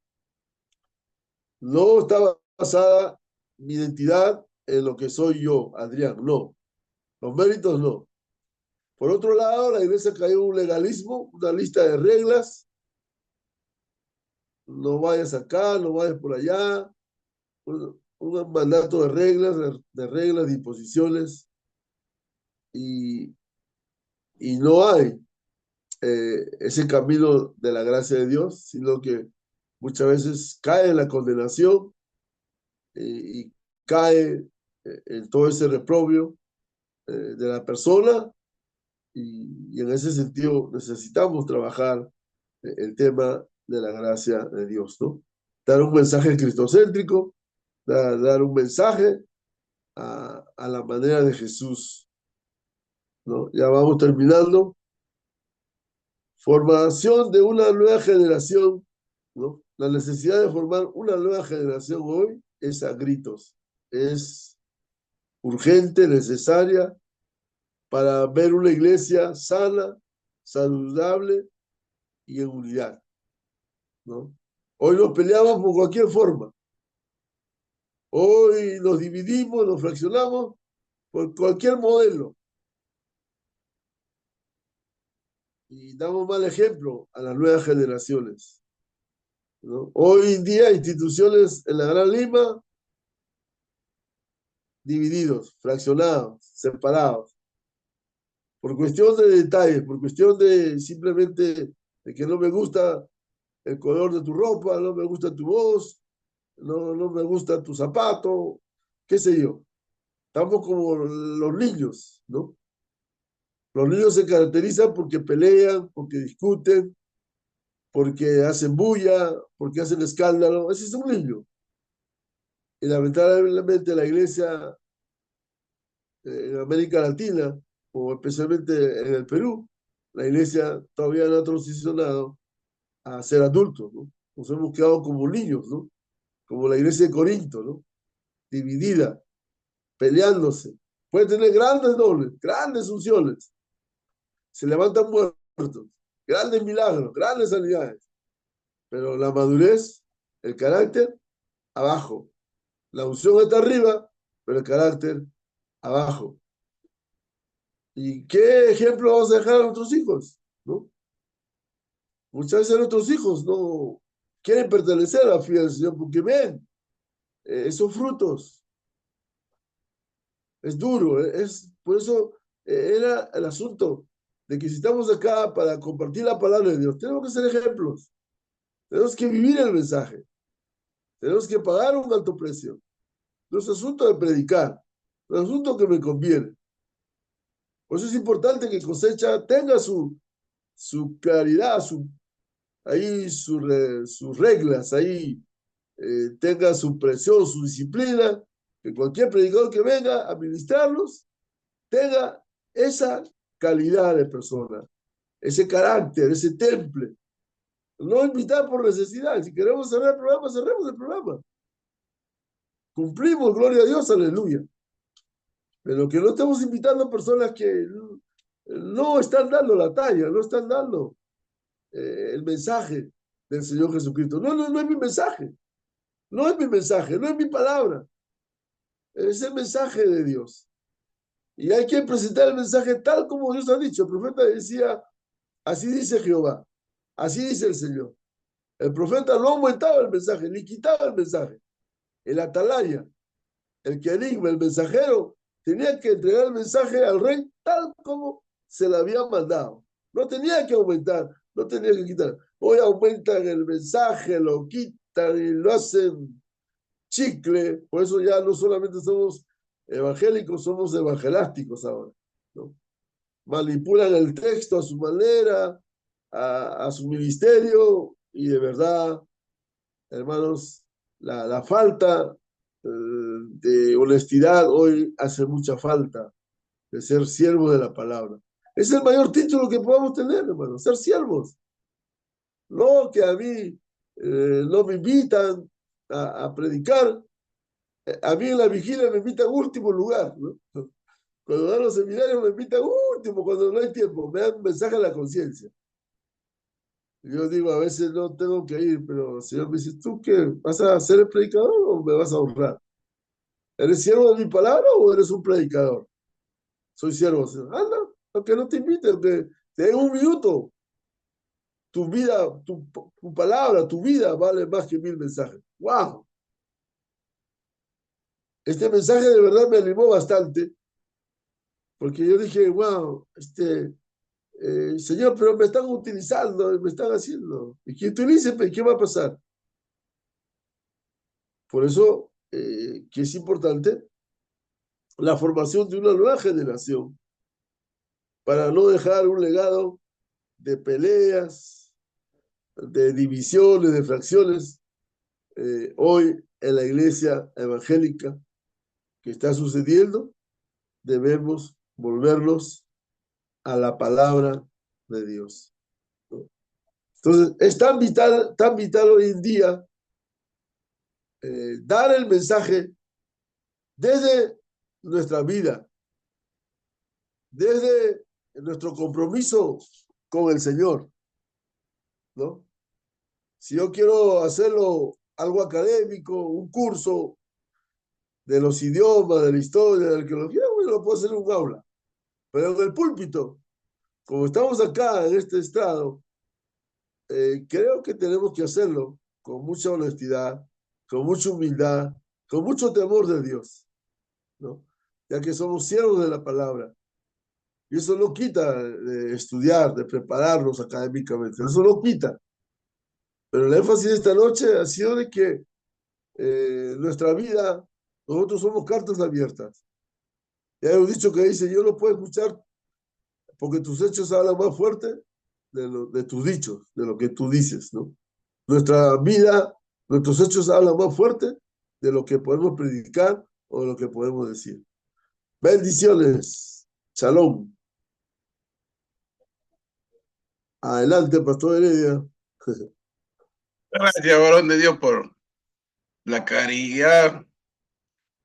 No está basada mi identidad en lo que soy yo, Adrián, no. Los méritos no. Por otro lado, la iglesia cayó en un legalismo, una lista de reglas. No vayas acá, no vayas por allá. Un mandato de reglas, disposiciones. Y, y no hay ese camino de la gracia de Dios, sino que muchas veces cae en la condenación y cae en todo ese reprobio de la persona y en ese sentido necesitamos trabajar el tema de la gracia de Dios, ¿no? Dar un mensaje cristocéntrico, dar un mensaje a la manera de Jesús, ¿no? Ya vamos terminando. Formación de una nueva generación, ¿no? La necesidad de formar una nueva generación hoy es a gritos, es urgente, necesaria para ver una iglesia sana, saludable y en unidad, ¿no? Hoy nos peleamos por cualquier forma. Hoy nos dividimos, nos fraccionamos por cualquier modelo. Y damos mal ejemplo a las nuevas generaciones, ¿no? Hoy en día, instituciones en la Gran Lima divididos, fraccionados, separados, por cuestión de detalles, por cuestión de simplemente de que no me gusta el color de tu ropa, no me gusta tu voz, no me gusta tu zapato, qué sé yo. Estamos como los niños, ¿no? Los niños se caracterizan porque pelean, porque discuten, porque hacen bulla, porque hacen escándalo. Ese es un niño. Y lamentablemente la iglesia en América Latina, o especialmente en el Perú, la iglesia todavía no ha transicionado a ser adultos, ¿no? Nos hemos quedado como niños, ¿no? Como la iglesia de Corinto, ¿no? Dividida, peleándose. Puede tener grandes dones, grandes unciones. Se levantan muertos, grandes milagros, grandes sanidades. Pero la madurez, el carácter, abajo. La unción está arriba, pero el carácter, abajo. ¿Y qué ejemplo vamos a dejar a nuestros hijos? ¿No? Muchas veces nuestros hijos no quieren pertenecer a la fiel del Señor porque ven esos frutos. Es duro, por eso era el asunto de que si estamos acá para compartir la palabra de Dios, tenemos que ser ejemplos, tenemos que vivir el mensaje, tenemos que pagar un alto precio. No es asunto de predicar, es asunto que me conviene. Por eso es importante que cosecha tenga su claridad, ahí sus reglas, ahí tenga su presión, su disciplina, que cualquier predicador que venga a ministrarlos tenga esa calidad de persona, ese carácter, ese temple. No invitar por necesidad. Si queremos cerrar el programa, cerremos el programa. Cumplimos, gloria a Dios, aleluya. Pero que no estemos invitando a personas que no están dando la talla, no están dando el mensaje del Señor Jesucristo. No es mi mensaje. No es mi mensaje, no es mi palabra. Es el mensaje de Dios. Y hay que presentar el mensaje tal como Dios ha dicho. El profeta decía, así dice Jehová, así dice el Señor. El profeta no aumentaba el mensaje, ni quitaba el mensaje. El atalaya, el querigma, el mensajero, tenía que entregar el mensaje al rey tal como se le había mandado. No tenía que aumentar, no tenía que quitar. Hoy aumentan el mensaje, lo quitan y lo hacen chicle. Por eso ya no solamente somos evangélicos, somos evangelásticos ahora, ¿no? Manipulan el texto a su manera, a su ministerio, y de verdad, hermanos, la falta de honestidad hoy hace mucha falta de ser siervos de la palabra. Es el mayor título que podamos tener, hermanos, ser siervos. No que a mí no me invitan a predicar. A mí en la vigilia me invitan último lugar, ¿no? Cuando dan los seminarios me invitan último, cuando no hay tiempo, me dan un mensaje a la conciencia. Yo digo, a veces no tengo que ir, pero el Señor me dice, ¿tú qué? ¿Vas a ser el predicador o me vas a honrar? ¿Eres siervo de mi palabra o eres un predicador? Soy siervo. Anda, aunque no te invite, aunque te den un minuto. Tu vida, tu palabra, tu vida vale más que 1000 mensajes. ¡Wow! Este mensaje de verdad me animó bastante, porque yo dije, wow, Señor, pero me están utilizando, me están haciendo. Y que utilice, ¿qué va a pasar? Por eso, que es importante la formación de una nueva generación, para no dejar un legado de peleas, de divisiones, de fracciones. Hoy en la iglesia evangélica que está sucediendo, debemos volvernos a la palabra de Dios, ¿no? Entonces, es tan vital hoy en día dar el mensaje desde nuestra vida, desde nuestro compromiso con el Señor, ¿no? Si yo quiero hacerlo algo académico, un curso de los idiomas, de la historia, de la arqueología, bueno, lo puedo hacer en un aula. Pero en el púlpito, como estamos acá en este estado, creo que tenemos que hacerlo con mucha honestidad, con mucha humildad, con mucho temor de Dios, ¿no? Ya que somos siervos de la palabra. Y eso no quita de estudiar, de prepararnos académicamente, eso no quita. Pero el énfasis de esta noche ha sido de que nuestra vida, nosotros somos cartas abiertas. Y hay un dicho que dice, yo no puedo escuchar porque tus hechos hablan más fuerte de tus dichos, de lo que tú dices, ¿no? Nuestra vida, nuestros hechos hablan más fuerte de lo que podemos predicar o de lo que podemos decir. Bendiciones. Shalom. Adelante, Pastor Heredia. Gracias, varón de Dios, por la caridad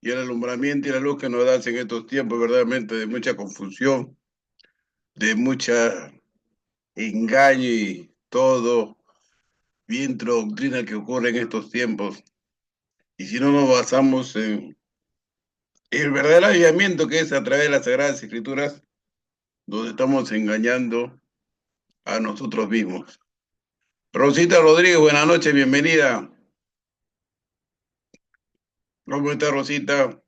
y el alumbramiento y la luz que nos das en estos tiempos, verdaderamente de mucha confusión, de mucha engaño y todo viento doctrina que ocurre en estos tiempos. Y si no nos basamos en el verdadero avivamiento que es a través de las Sagradas Escrituras, donde estamos engañando a nosotros mismos. Rosita Rodríguez, buenas noches, bienvenida. ¿Cómo está, Rosita?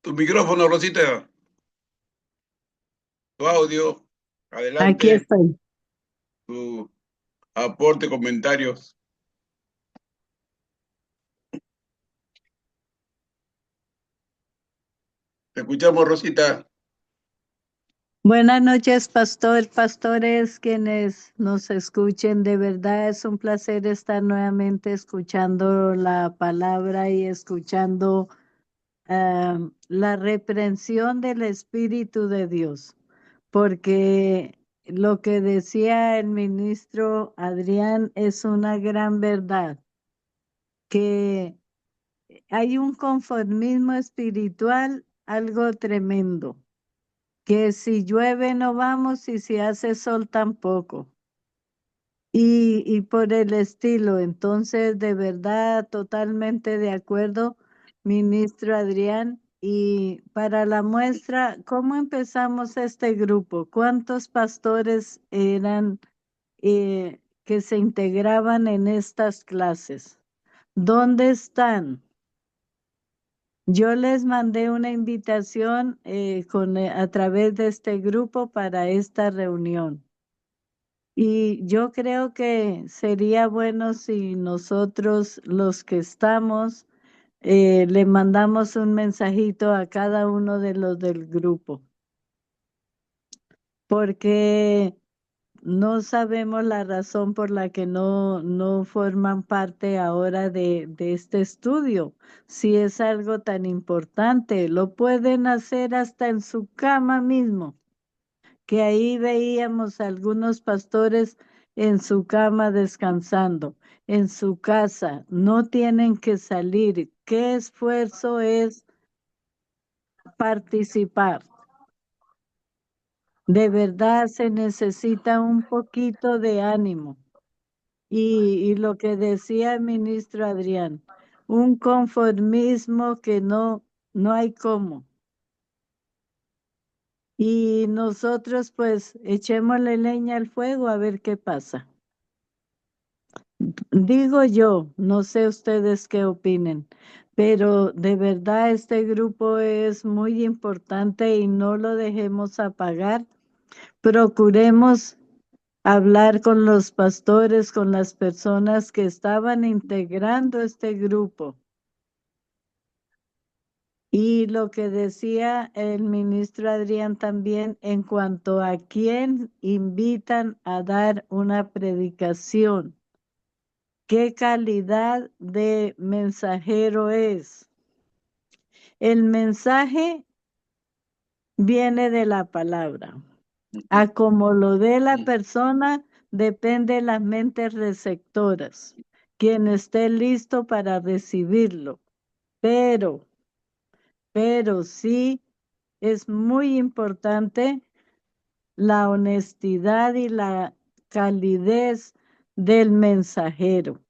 Tu micrófono, Rosita, tu audio, Aquí adelante, estoy. tu aporte, comentarios. Te escuchamos, Rosita. Buenas noches, pastor, pastores, quienes nos escuchen. De verdad es un placer estar nuevamente escuchando la palabra y escuchando la reprensión del Espíritu de Dios, porque lo que decía el ministro Adrián es una gran verdad, que hay un conformismo espiritual, algo tremendo, que si llueve no vamos y si hace sol tampoco. Y por el estilo, entonces de verdad totalmente de acuerdo, ministro Adrián. Y para la muestra, ¿cómo empezamos este grupo? ¿Cuántos pastores eran que se integraban en estas clases? ¿Dónde están? Yo les mandé una invitación a través de este grupo para esta reunión. Y yo creo que sería bueno si nosotros, los que estamos, le mandamos un mensajito a cada uno de los del grupo, porque no sabemos la razón por la que no forman parte ahora de este estudio. Si es algo tan importante, lo pueden hacer hasta en su cama mismo, que ahí veíamos algunos pastores en su cama descansando, en su casa, no tienen que salir. ¿Qué esfuerzo es participar? De verdad se necesita un poquito de ánimo. Y lo que decía el ministro Adrián, un conformismo que no hay cómo. Y nosotros pues echémosle leña al fuego a ver qué pasa. Digo yo, no sé ustedes qué opinen, pero de verdad este grupo es muy importante y no lo dejemos apagar. Procuremos hablar con los pastores, con las personas que estaban integrando este grupo. Y lo que decía el ministro Adrián también en cuanto a quién invitan a dar una predicación. ¿Qué calidad de mensajero es? El mensaje viene de la palabra. A como lo dé la persona, depende de las mentes receptoras. quien esté listo para recibirlo. Pero sí es muy importante la honestidad y la calidez del mensajero.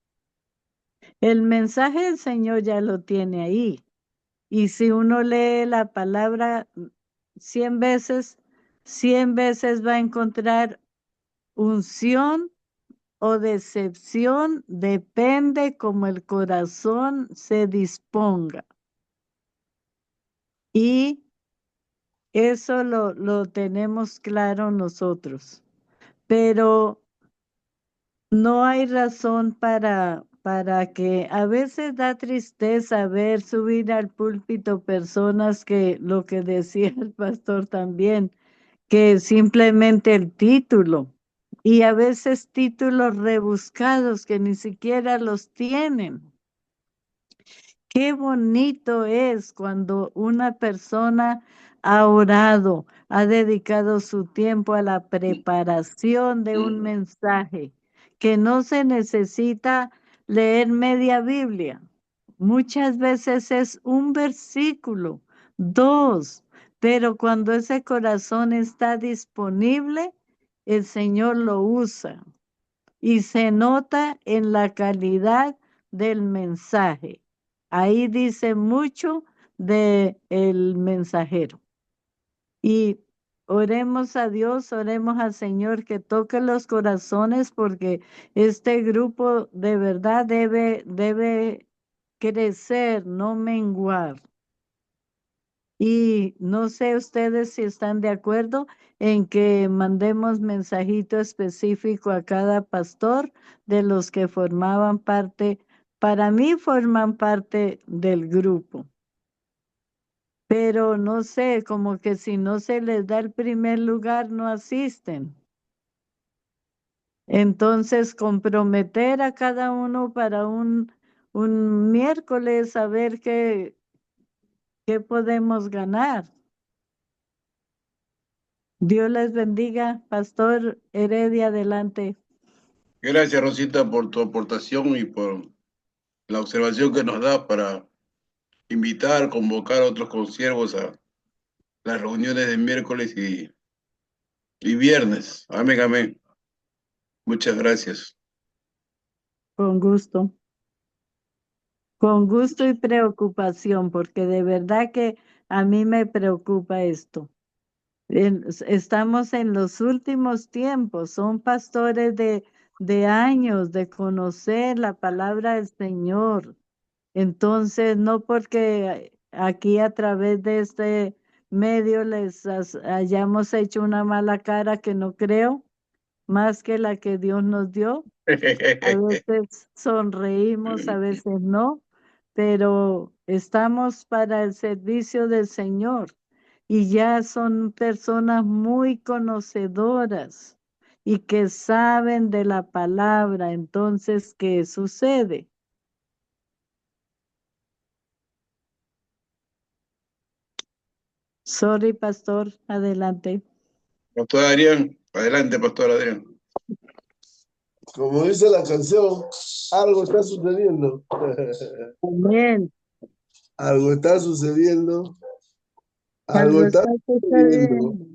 El mensaje del Señor ya lo tiene ahí. Y si uno lee la palabra 100 veces, 100 veces va a encontrar unción o decepción, depende como el corazón se disponga. Y eso lo tenemos claro nosotros. Pero no hay razón para que a veces da tristeza ver subir al púlpito personas que, lo que decía el pastor también, que simplemente el título, y a veces títulos rebuscados que ni siquiera los tienen. Qué bonito es cuando una persona ha orado, ha dedicado su tiempo a la preparación de un mensaje, que no se necesita leer media Biblia. Muchas veces es un versículo, dos, pero cuando ese corazón está disponible, el Señor lo usa y se nota en la calidad del mensaje. Ahí dice mucho de el mensajero. Y oremos a Dios, oremos al Señor que toque los corazones porque este grupo de verdad debe crecer, no menguar. Y no sé ustedes si están de acuerdo en que mandemos mensajito específico a cada pastor de los que formaban parte, para mí forman parte del grupo. Pero no sé, como que si no se les da el primer lugar, no asisten. Entonces, comprometer a cada uno para un miércoles a ver qué podemos ganar. Dios les bendiga, Pastor Heredia, adelante. Gracias, Rosita, por tu aportación y por la observación que nos da para invitar, convocar a otros consiervos a las reuniones de miércoles y viernes. Amén, amén. Muchas gracias. Con gusto y preocupación, porque de verdad que a mí me preocupa esto. Estamos en los últimos tiempos, son pastores de años de conocer la palabra del Señor. Entonces, no porque aquí a través de este medio hayamos hecho una mala cara que no creo, más que la que Dios nos dio. A veces sonreímos, a veces no, pero estamos para el servicio del Señor y ya son personas muy conocedoras y que saben de la palabra. Entonces, ¿qué sucede? Sorry, pastor, adelante. Pastor Adrián, adelante, Pastor Adrián. Como dice la canción, algo está sucediendo. Amén. Algo está sucediendo. Algo Algo está está sucediendo.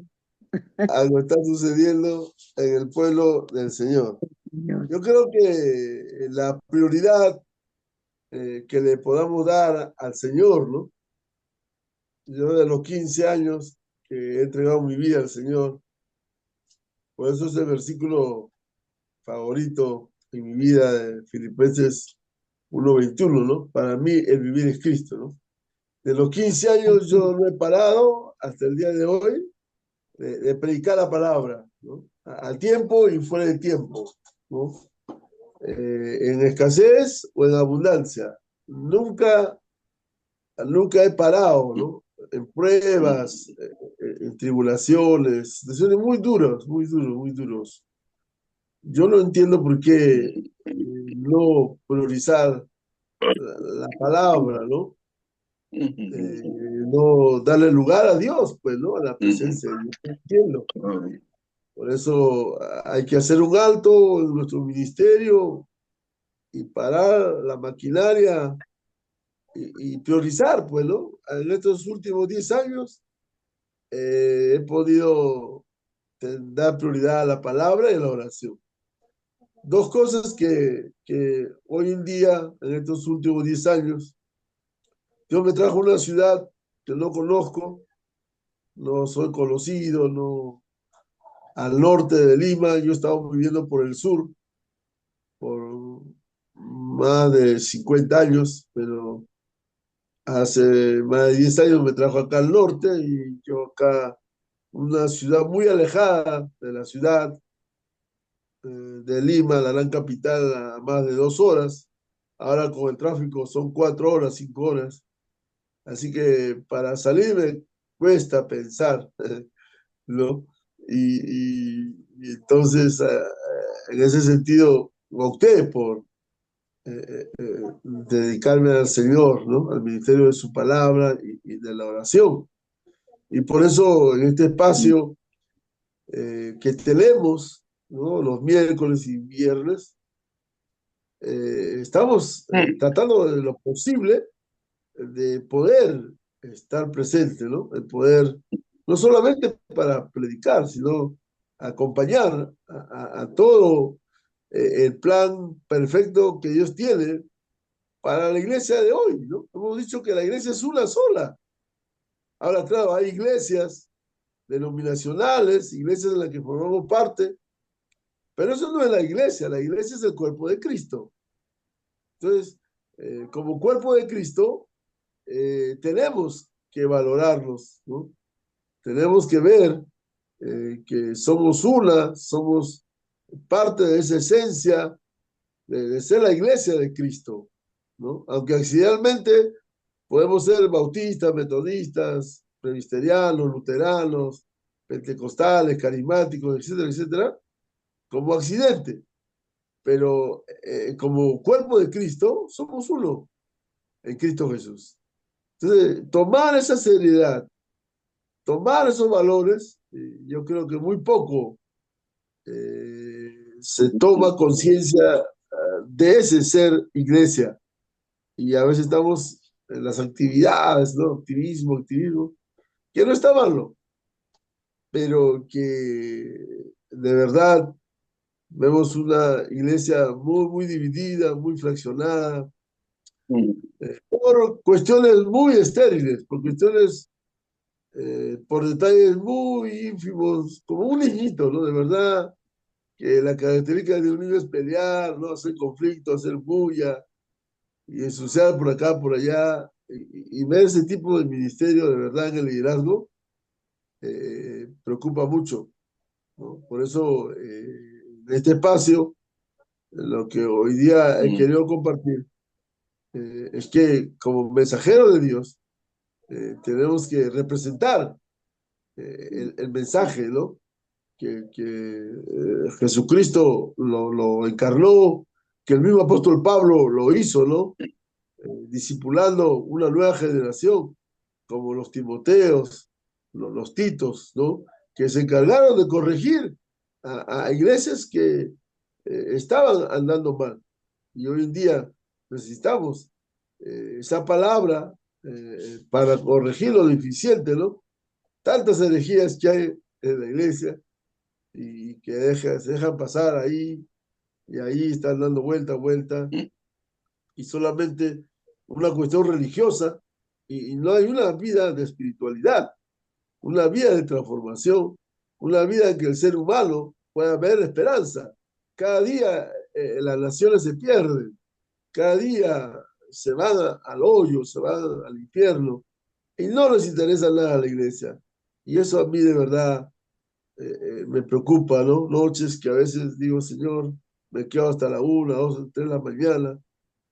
sucediendo. Algo está sucediendo en el pueblo del Señor. Señor. Yo creo que la prioridad que le podamos dar al Señor, ¿no? Yo de los 15 años que he entregado mi vida al Señor, por eso es el versículo favorito en mi vida de Filipenses 1:21, ¿no? Para mí el vivir es Cristo, ¿no? De los 15 años yo no he parado hasta el día de hoy de predicar la palabra, ¿no? Al tiempo y fuera de tiempo, ¿no? En escasez o en abundancia. Nunca he parado, ¿no? En pruebas, en tribulaciones, situaciones muy duras, muy duros, muy duros. Yo no entiendo por qué no priorizar la palabra, ¿no? No darle lugar a Dios, pues, ¿no? A la presencia de Dios. No entiendo. Por eso hay que hacer un alto en nuestro ministerio y parar la maquinaria y priorizar, pues, ¿no? En estos últimos 10 años he podido dar prioridad a la palabra y a la oración. Dos cosas que hoy en día, en estos últimos 10 años, Dios me trajo a una ciudad que no conozco, no soy conocido, no, al norte de Lima, yo estaba viviendo por el sur por más de 50 años, pero hace más de 10 años me trajo acá al norte y yo acá, una ciudad muy alejada de la ciudad de Lima, la gran capital, a más de 2 horas. Ahora con el tráfico son 4 horas, 5 horas. Así que para salir me cuesta pensar, ¿no? Y entonces, en ese sentido, opté por dedicarme al Señor, ¿no? Al ministerio de su palabra y de la oración. Y por eso en este espacio que tenemos, ¿no? Los miércoles y viernes, estamos tratando de lo posible de poder estar presente, ¿no? De poder, no solamente para predicar, sino acompañar a todo el plan perfecto que Dios tiene para la iglesia de hoy, ¿no? Hemos dicho que la iglesia es una sola. Ahora, claro, hay iglesias denominacionales, iglesias de las que formamos parte, pero eso no es la iglesia es el cuerpo de Cristo. Entonces, como cuerpo de Cristo, tenemos que valorarnos, ¿no? Tenemos que ver que somos una, somos parte de esa esencia de ser la iglesia de Cristo, ¿no? Aunque accidentalmente podemos ser bautistas, metodistas, presbiterianos, luteranos, pentecostales, carismáticos, etcétera, etcétera, como accidente. Pero como cuerpo de Cristo, somos uno en Cristo Jesús. Entonces, tomar esa seriedad, tomar esos valores, yo creo que muy poco se toma conciencia de ese ser iglesia. Y a veces estamos en las actividades, ¿no? Activismo, que no está malo, pero que de verdad vemos una iglesia muy, muy dividida, muy fraccionada, por cuestiones muy estériles, por cuestiones, por detalles muy ínfimos, como un niñito, ¿no? De verdad, que la característica de un niño es pelear, ¿no? Hacer conflicto, hacer bulla y ensuciar por acá, por allá, y ver ese tipo de ministerio de verdad en el liderazgo preocupa mucho, ¿no? Por eso, en este espacio, lo que hoy día he querido compartir es que como mensajero de Dios, tenemos que representar el mensaje, ¿no? Que Jesucristo lo encarnó, que el mismo apóstol Pablo lo hizo, ¿no? Discipulando una nueva generación, como los Timoteos, los Titos, ¿no? Que se encargaron de corregir a iglesias que estaban andando mal. Y hoy en día necesitamos esa palabra para corregir lo deficiente, ¿no? Tantas herejías que hay en la iglesia y que se dejan pasar ahí y ahí están dando vuelta y solamente una cuestión religiosa y no hay una vida de espiritualidad, una vida de transformación, una vida en que el ser humano pueda ver esperanza. Cada día las naciones se pierden, cada día se van al hoyo, se van al infierno y no les interesa nada a la iglesia. Y eso a mí de verdad me preocupa, ¿no? Noches que a veces digo, Señor, me quedo hasta la 1, 2, 3 de la mañana.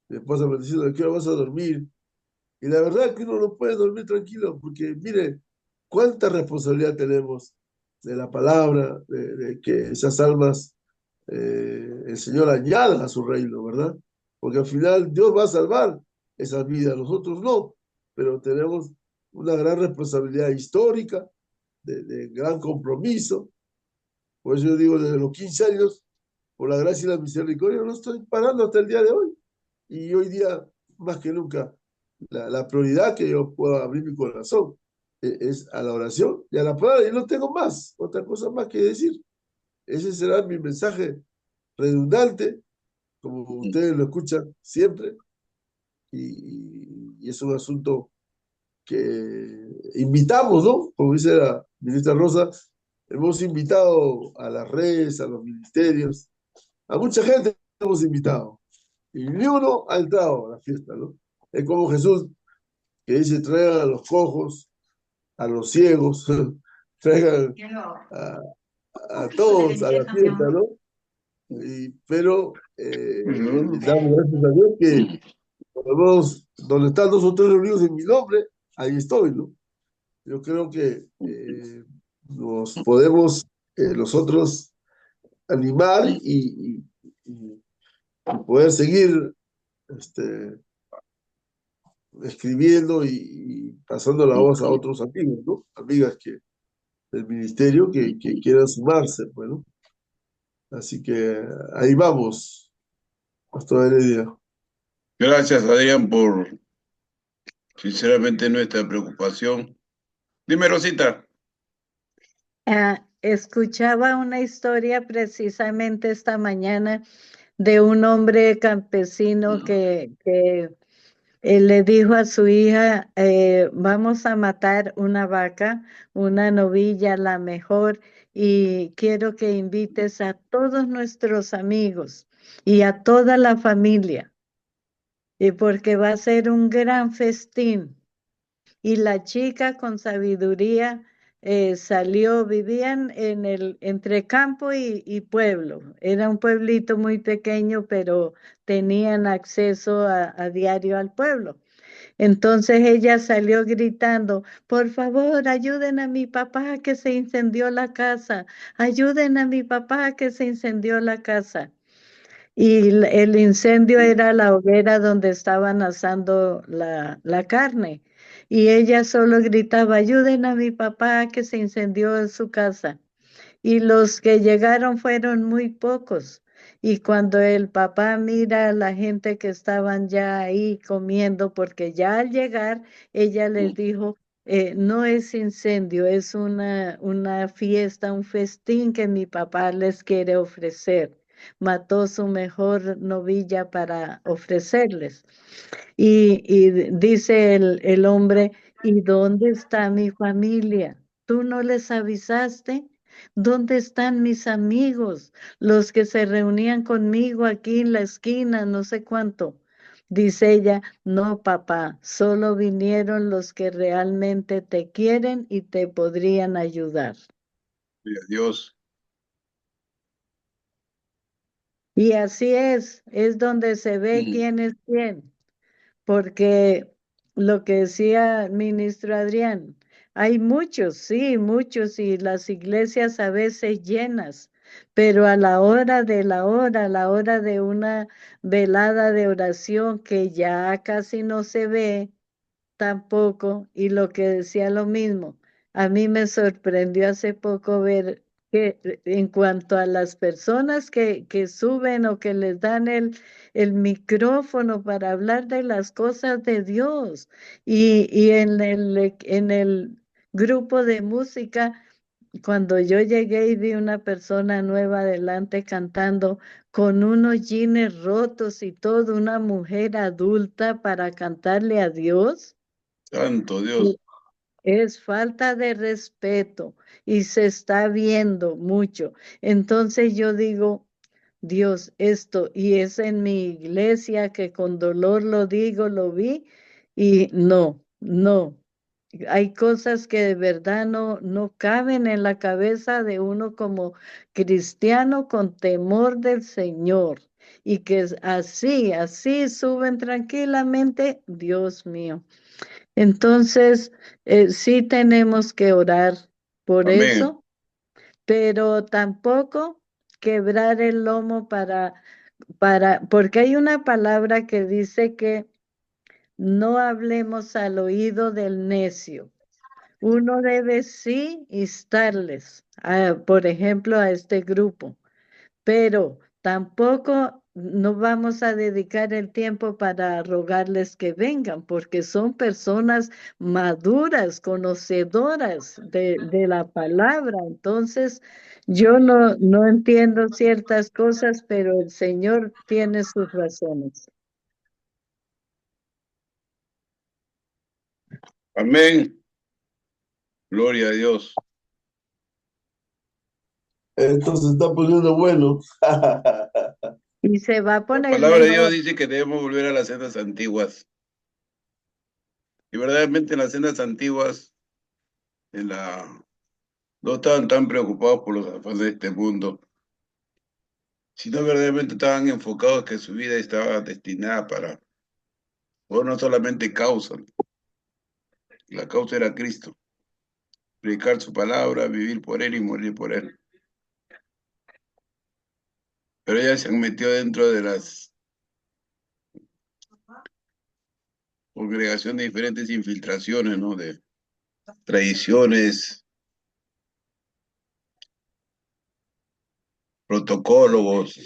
Mi esposa me dice, ¿de qué hora vas a dormir? Y la verdad es que uno no puede dormir tranquilo, porque mire, cuánta responsabilidad tenemos de la palabra, de que esas almas el Señor añada a su reino, ¿verdad? Porque al final Dios va a salvar esas vidas, nosotros no, pero tenemos una gran responsabilidad histórica, de gran compromiso. Por eso yo digo, desde los 15 años por la gracia y la misericordia, no estoy parando hasta el día de hoy. Y hoy día, más que nunca, la prioridad que yo pueda abrir mi corazón es a la oración y a la palabra. Y no tengo más, otra cosa más que decir. Ese será mi mensaje redundante, como ustedes lo escuchan siempre. Y es un asunto que invitamos, ¿no? Como dice la ministra Rosa, hemos invitado a las redes, a los ministerios, a mucha gente hemos invitado. Y ni uno ha entrado a la fiesta, ¿no? Es como Jesús que dice, traigan a los cojos, a los ciegos, traigan a, a todos a la fiesta, ¿no? Pero damos gracias a Dios que por lo menos donde están dos o tres reunidos en mi nombre, ahí estoy, ¿no? Yo creo que nos podemos nosotros animar y poder seguir este, escribiendo y pasando la voz a otros amigos, ¿no? Amigas del ministerio que quieran sumarse, bueno. Así que ahí vamos, Pastor Heredia. Gracias, Adrián, por sinceramente nuestra preocupación. Dime, Rosita. Escuchaba una historia precisamente esta mañana de un hombre campesino que le dijo a su hija, vamos a matar una vaca, una novilla, la mejor, y quiero que invites a todos nuestros amigos y a toda la familia, y porque va a ser un gran festín. Y la chica con sabiduría salió, vivían entre campo y pueblo. Era un pueblito muy pequeño, pero tenían acceso a diario al pueblo. Entonces ella salió gritando, por favor, ayuden a mi papá que se incendió la casa, ayuden a mi papá que se incendió la casa. Y el incendio era la hoguera donde estaban asando la carne. Y ella solo gritaba, ayuden a mi papá que se incendió en su casa. Y los que llegaron fueron muy pocos. Y cuando el papá mira a la gente que estaban ya ahí comiendo, porque ya al llegar ella les dijo, no es incendio, es una fiesta, un festín que mi papá les quiere ofrecer. Mató su mejor novilla para ofrecerles. Y dice el hombre, ¿y dónde está mi familia? ¿Tú no les avisaste? ¿Dónde están mis amigos? Los que se reunían conmigo aquí en la esquina, no sé cuánto. Dice ella, no, papá, solo vinieron los que realmente te quieren y te podrían ayudar. Dios. Y así es donde se ve quién es quién. Porque lo que decía el ministro Adrián, hay muchos, sí, muchos, y las iglesias a veces llenas, pero a la hora de la hora, a la hora de una velada de oración que ya casi no se ve, tampoco, y lo que decía lo mismo, a mí me sorprendió hace poco ver que en cuanto a las personas que suben o que les dan el micrófono para hablar de las cosas de Dios, y en el grupo de música, cuando yo llegué y vi una persona nueva adelante cantando con unos jeans rotos y todo, una mujer adulta para cantarle a Dios. Santo Dios. Es falta de respeto y se está viendo mucho. Entonces yo digo, Dios, esto, y es en mi iglesia que con dolor lo digo, lo vi, y no, no. Hay cosas que de verdad no caben en la cabeza de uno como cristiano con temor del Señor. Y que así suben tranquilamente, Dios mío. Entonces, sí tenemos que orar por Amén. eso, pero tampoco quebrar el lomo porque hay una palabra que dice que no hablemos al oído del necio. Uno debe sí instarles, por ejemplo, a este grupo, pero Tampoco no vamos a dedicar el tiempo para rogarles que vengan, porque son personas maduras, conocedoras de la palabra. Entonces, yo no entiendo ciertas cosas, pero el Señor tiene sus razones. Amén. Gloria a Dios. Esto se está poniendo bueno. Y se va a La poner palabra de Dios mejor. dice que debemos volver a las sendas antiguas. Y verdaderamente en las sendas antiguas en no estaban tan preocupados por los afanes de este mundo, sino verdaderamente estaban enfocados que su vida estaba destinada para, o no solamente causa, la causa era Cristo, predicar su palabra, vivir por Él y morir por Él. Pero ella se han metido dentro de las congregaciones de diferentes infiltraciones, ¿no? De tradiciones, protocolos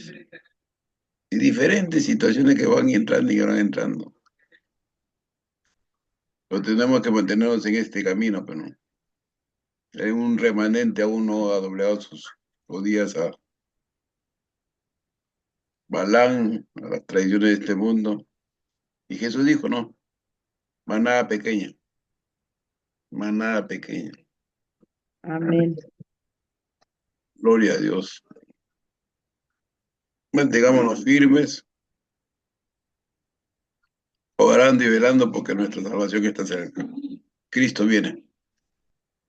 y diferentes situaciones que van entrando y van entrando. Pero tenemos que mantenernos en este camino, pero no. Hay un remanente aún no ha doblegado sus rodillas a Balán, a las tradiciones de este mundo. Y Jesús dijo, no, manada pequeña, manada pequeña. Amén. Gloria a Dios. Mantengámonos firmes, orando y velando porque nuestra salvación está cerca. Cristo viene,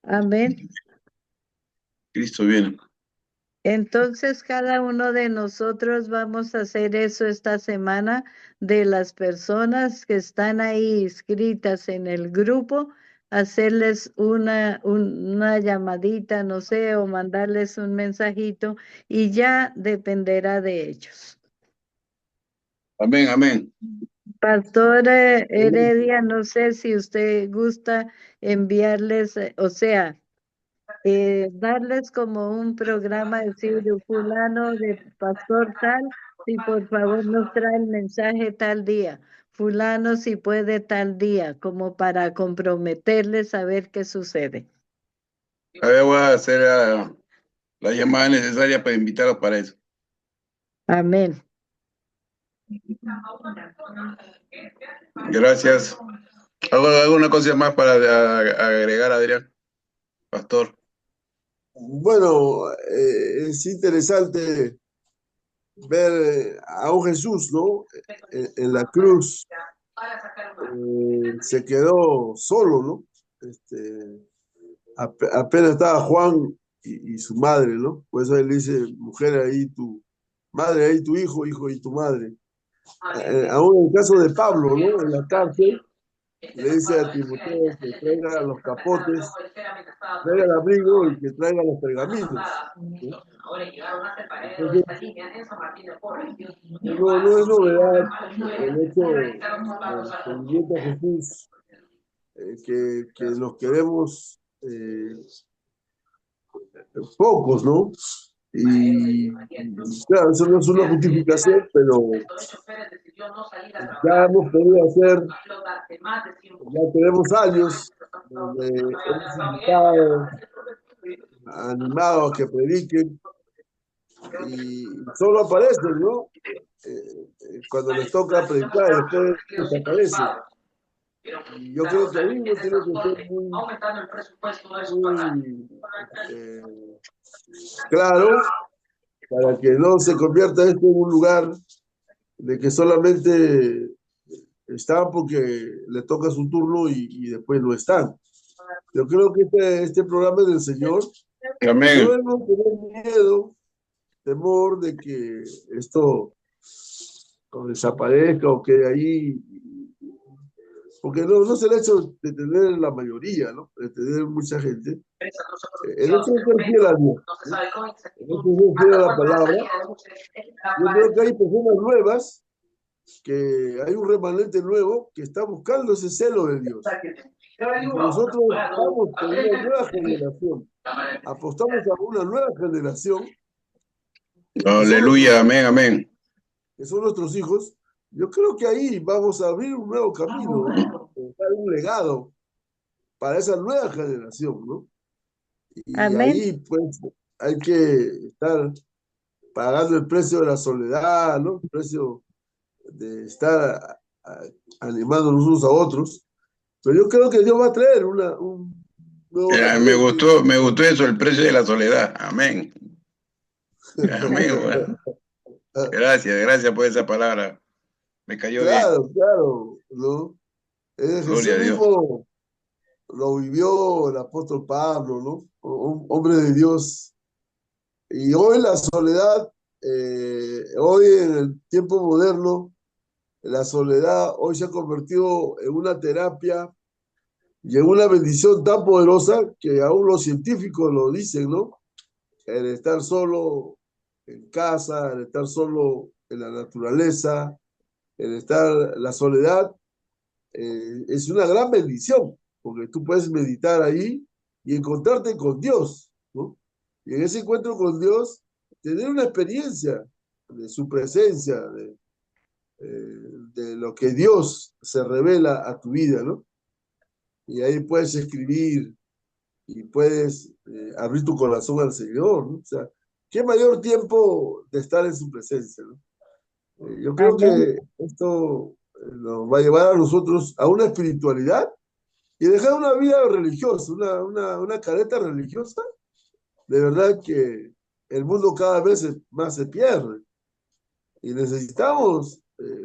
Amén. Cristo viene. Entonces, cada uno de nosotros vamos a hacer eso esta semana de las personas que están ahí inscritas en el grupo, hacerles una llamadita, no sé, o mandarles un mensajito y ya dependerá de ellos. Amén, amén. Pastor Heredia, no sé si usted gusta enviarles, o sea, darles como un programa, decir, de fulano, de pastor tal, si por favor nos trae el mensaje tal día, fulano si puede tal día, como para comprometerles a ver qué sucede. A ver, voy a hacer la llamada necesaria para invitarlos para eso. Amén. Gracias. ¿Alguna cosa más para agregar, Adrián? Pastor. Bueno, es interesante ver a un Jesús, ¿no? En la cruz se quedó solo, ¿no? Apenas estaba Juan y su madre, ¿no? Por eso él dice, mujer ahí tu madre, ahí tu hijo, hijo y tu madre. Aún en el caso de Pablo, ¿no? En la cárcel, le dice a Timoteo que traiga los capotes, traiga el abrigo y que traiga los pergaminos, ¿no? Entonces, no es novedad el hecho del seguimiento a Jesús, que nos queremos pocos, ¿no? Y claro, eso no es una justificación, pero ya hemos podido hacer, ya tenemos años donde hemos invitado, animado a que prediquen y solo aparecen, ¿no? Cuando les toca predicar y después desaparecen. Y yo creo que ahí uno tiene que ser muy claro para que no se convierta esto en un lugar de que solamente están porque le toca su turno y después no están. Yo creo que este programa es del Señor. Amén. No debemos tener miedo, temor de que esto desaparezca o quede ahí, porque no es el hecho de tener la mayoría, ¿no? De tener mucha gente. El hecho de ser fiel a Dios, ¿no? El hecho de ser fiel a la palabra. Yo creo que hay personas nuevas, que hay un remanente nuevo que está buscando ese celo de Dios. Y si nosotros vamos con una nueva generación, apostamos a una nueva generación, que son nuestros, Aleluya, amén, amén. que son nuestros hijos, yo creo que ahí vamos a abrir un nuevo camino, ¿no? Dejar un legado para esa nueva generación, ¿no? Y Amén. ahí, pues, hay que estar pagando el precio de la soledad, ¿no? El precio de estar animándonos unos a otros. Pero yo creo que Dios va a traer un nuevo ambiente. Me gustó eso, el precio de la soledad. Amén. Amén. Bueno. Gracias, gracias por esa palabra. Me cayó bien. Claro, claro, ¿no? Gloria Jesús a Dios. mismo lo vivió el apóstol Pablo, ¿no? Un hombre de Dios. Y hoy la soledad, hoy en el tiempo moderno, la soledad hoy se ha convertido en una terapia y en una bendición tan poderosa que aún los científicos lo dicen, ¿no? El estar solo en casa, el estar solo en la naturaleza, el estar, la soledad, es una gran bendición, porque tú puedes meditar ahí y encontrarte con Dios, ¿no? Y en ese encuentro con Dios, tener una experiencia de su presencia, de lo que Dios se revela a tu vida, ¿no? Y ahí puedes escribir y puedes abrir tu corazón al Señor, ¿no? O sea, qué mayor tiempo de estar en su presencia, ¿no? Yo creo Amén. que esto nos va a llevar a nosotros a una espiritualidad y dejar una vida religiosa, una careta religiosa. De verdad que el mundo cada vez más se pierde y necesitamos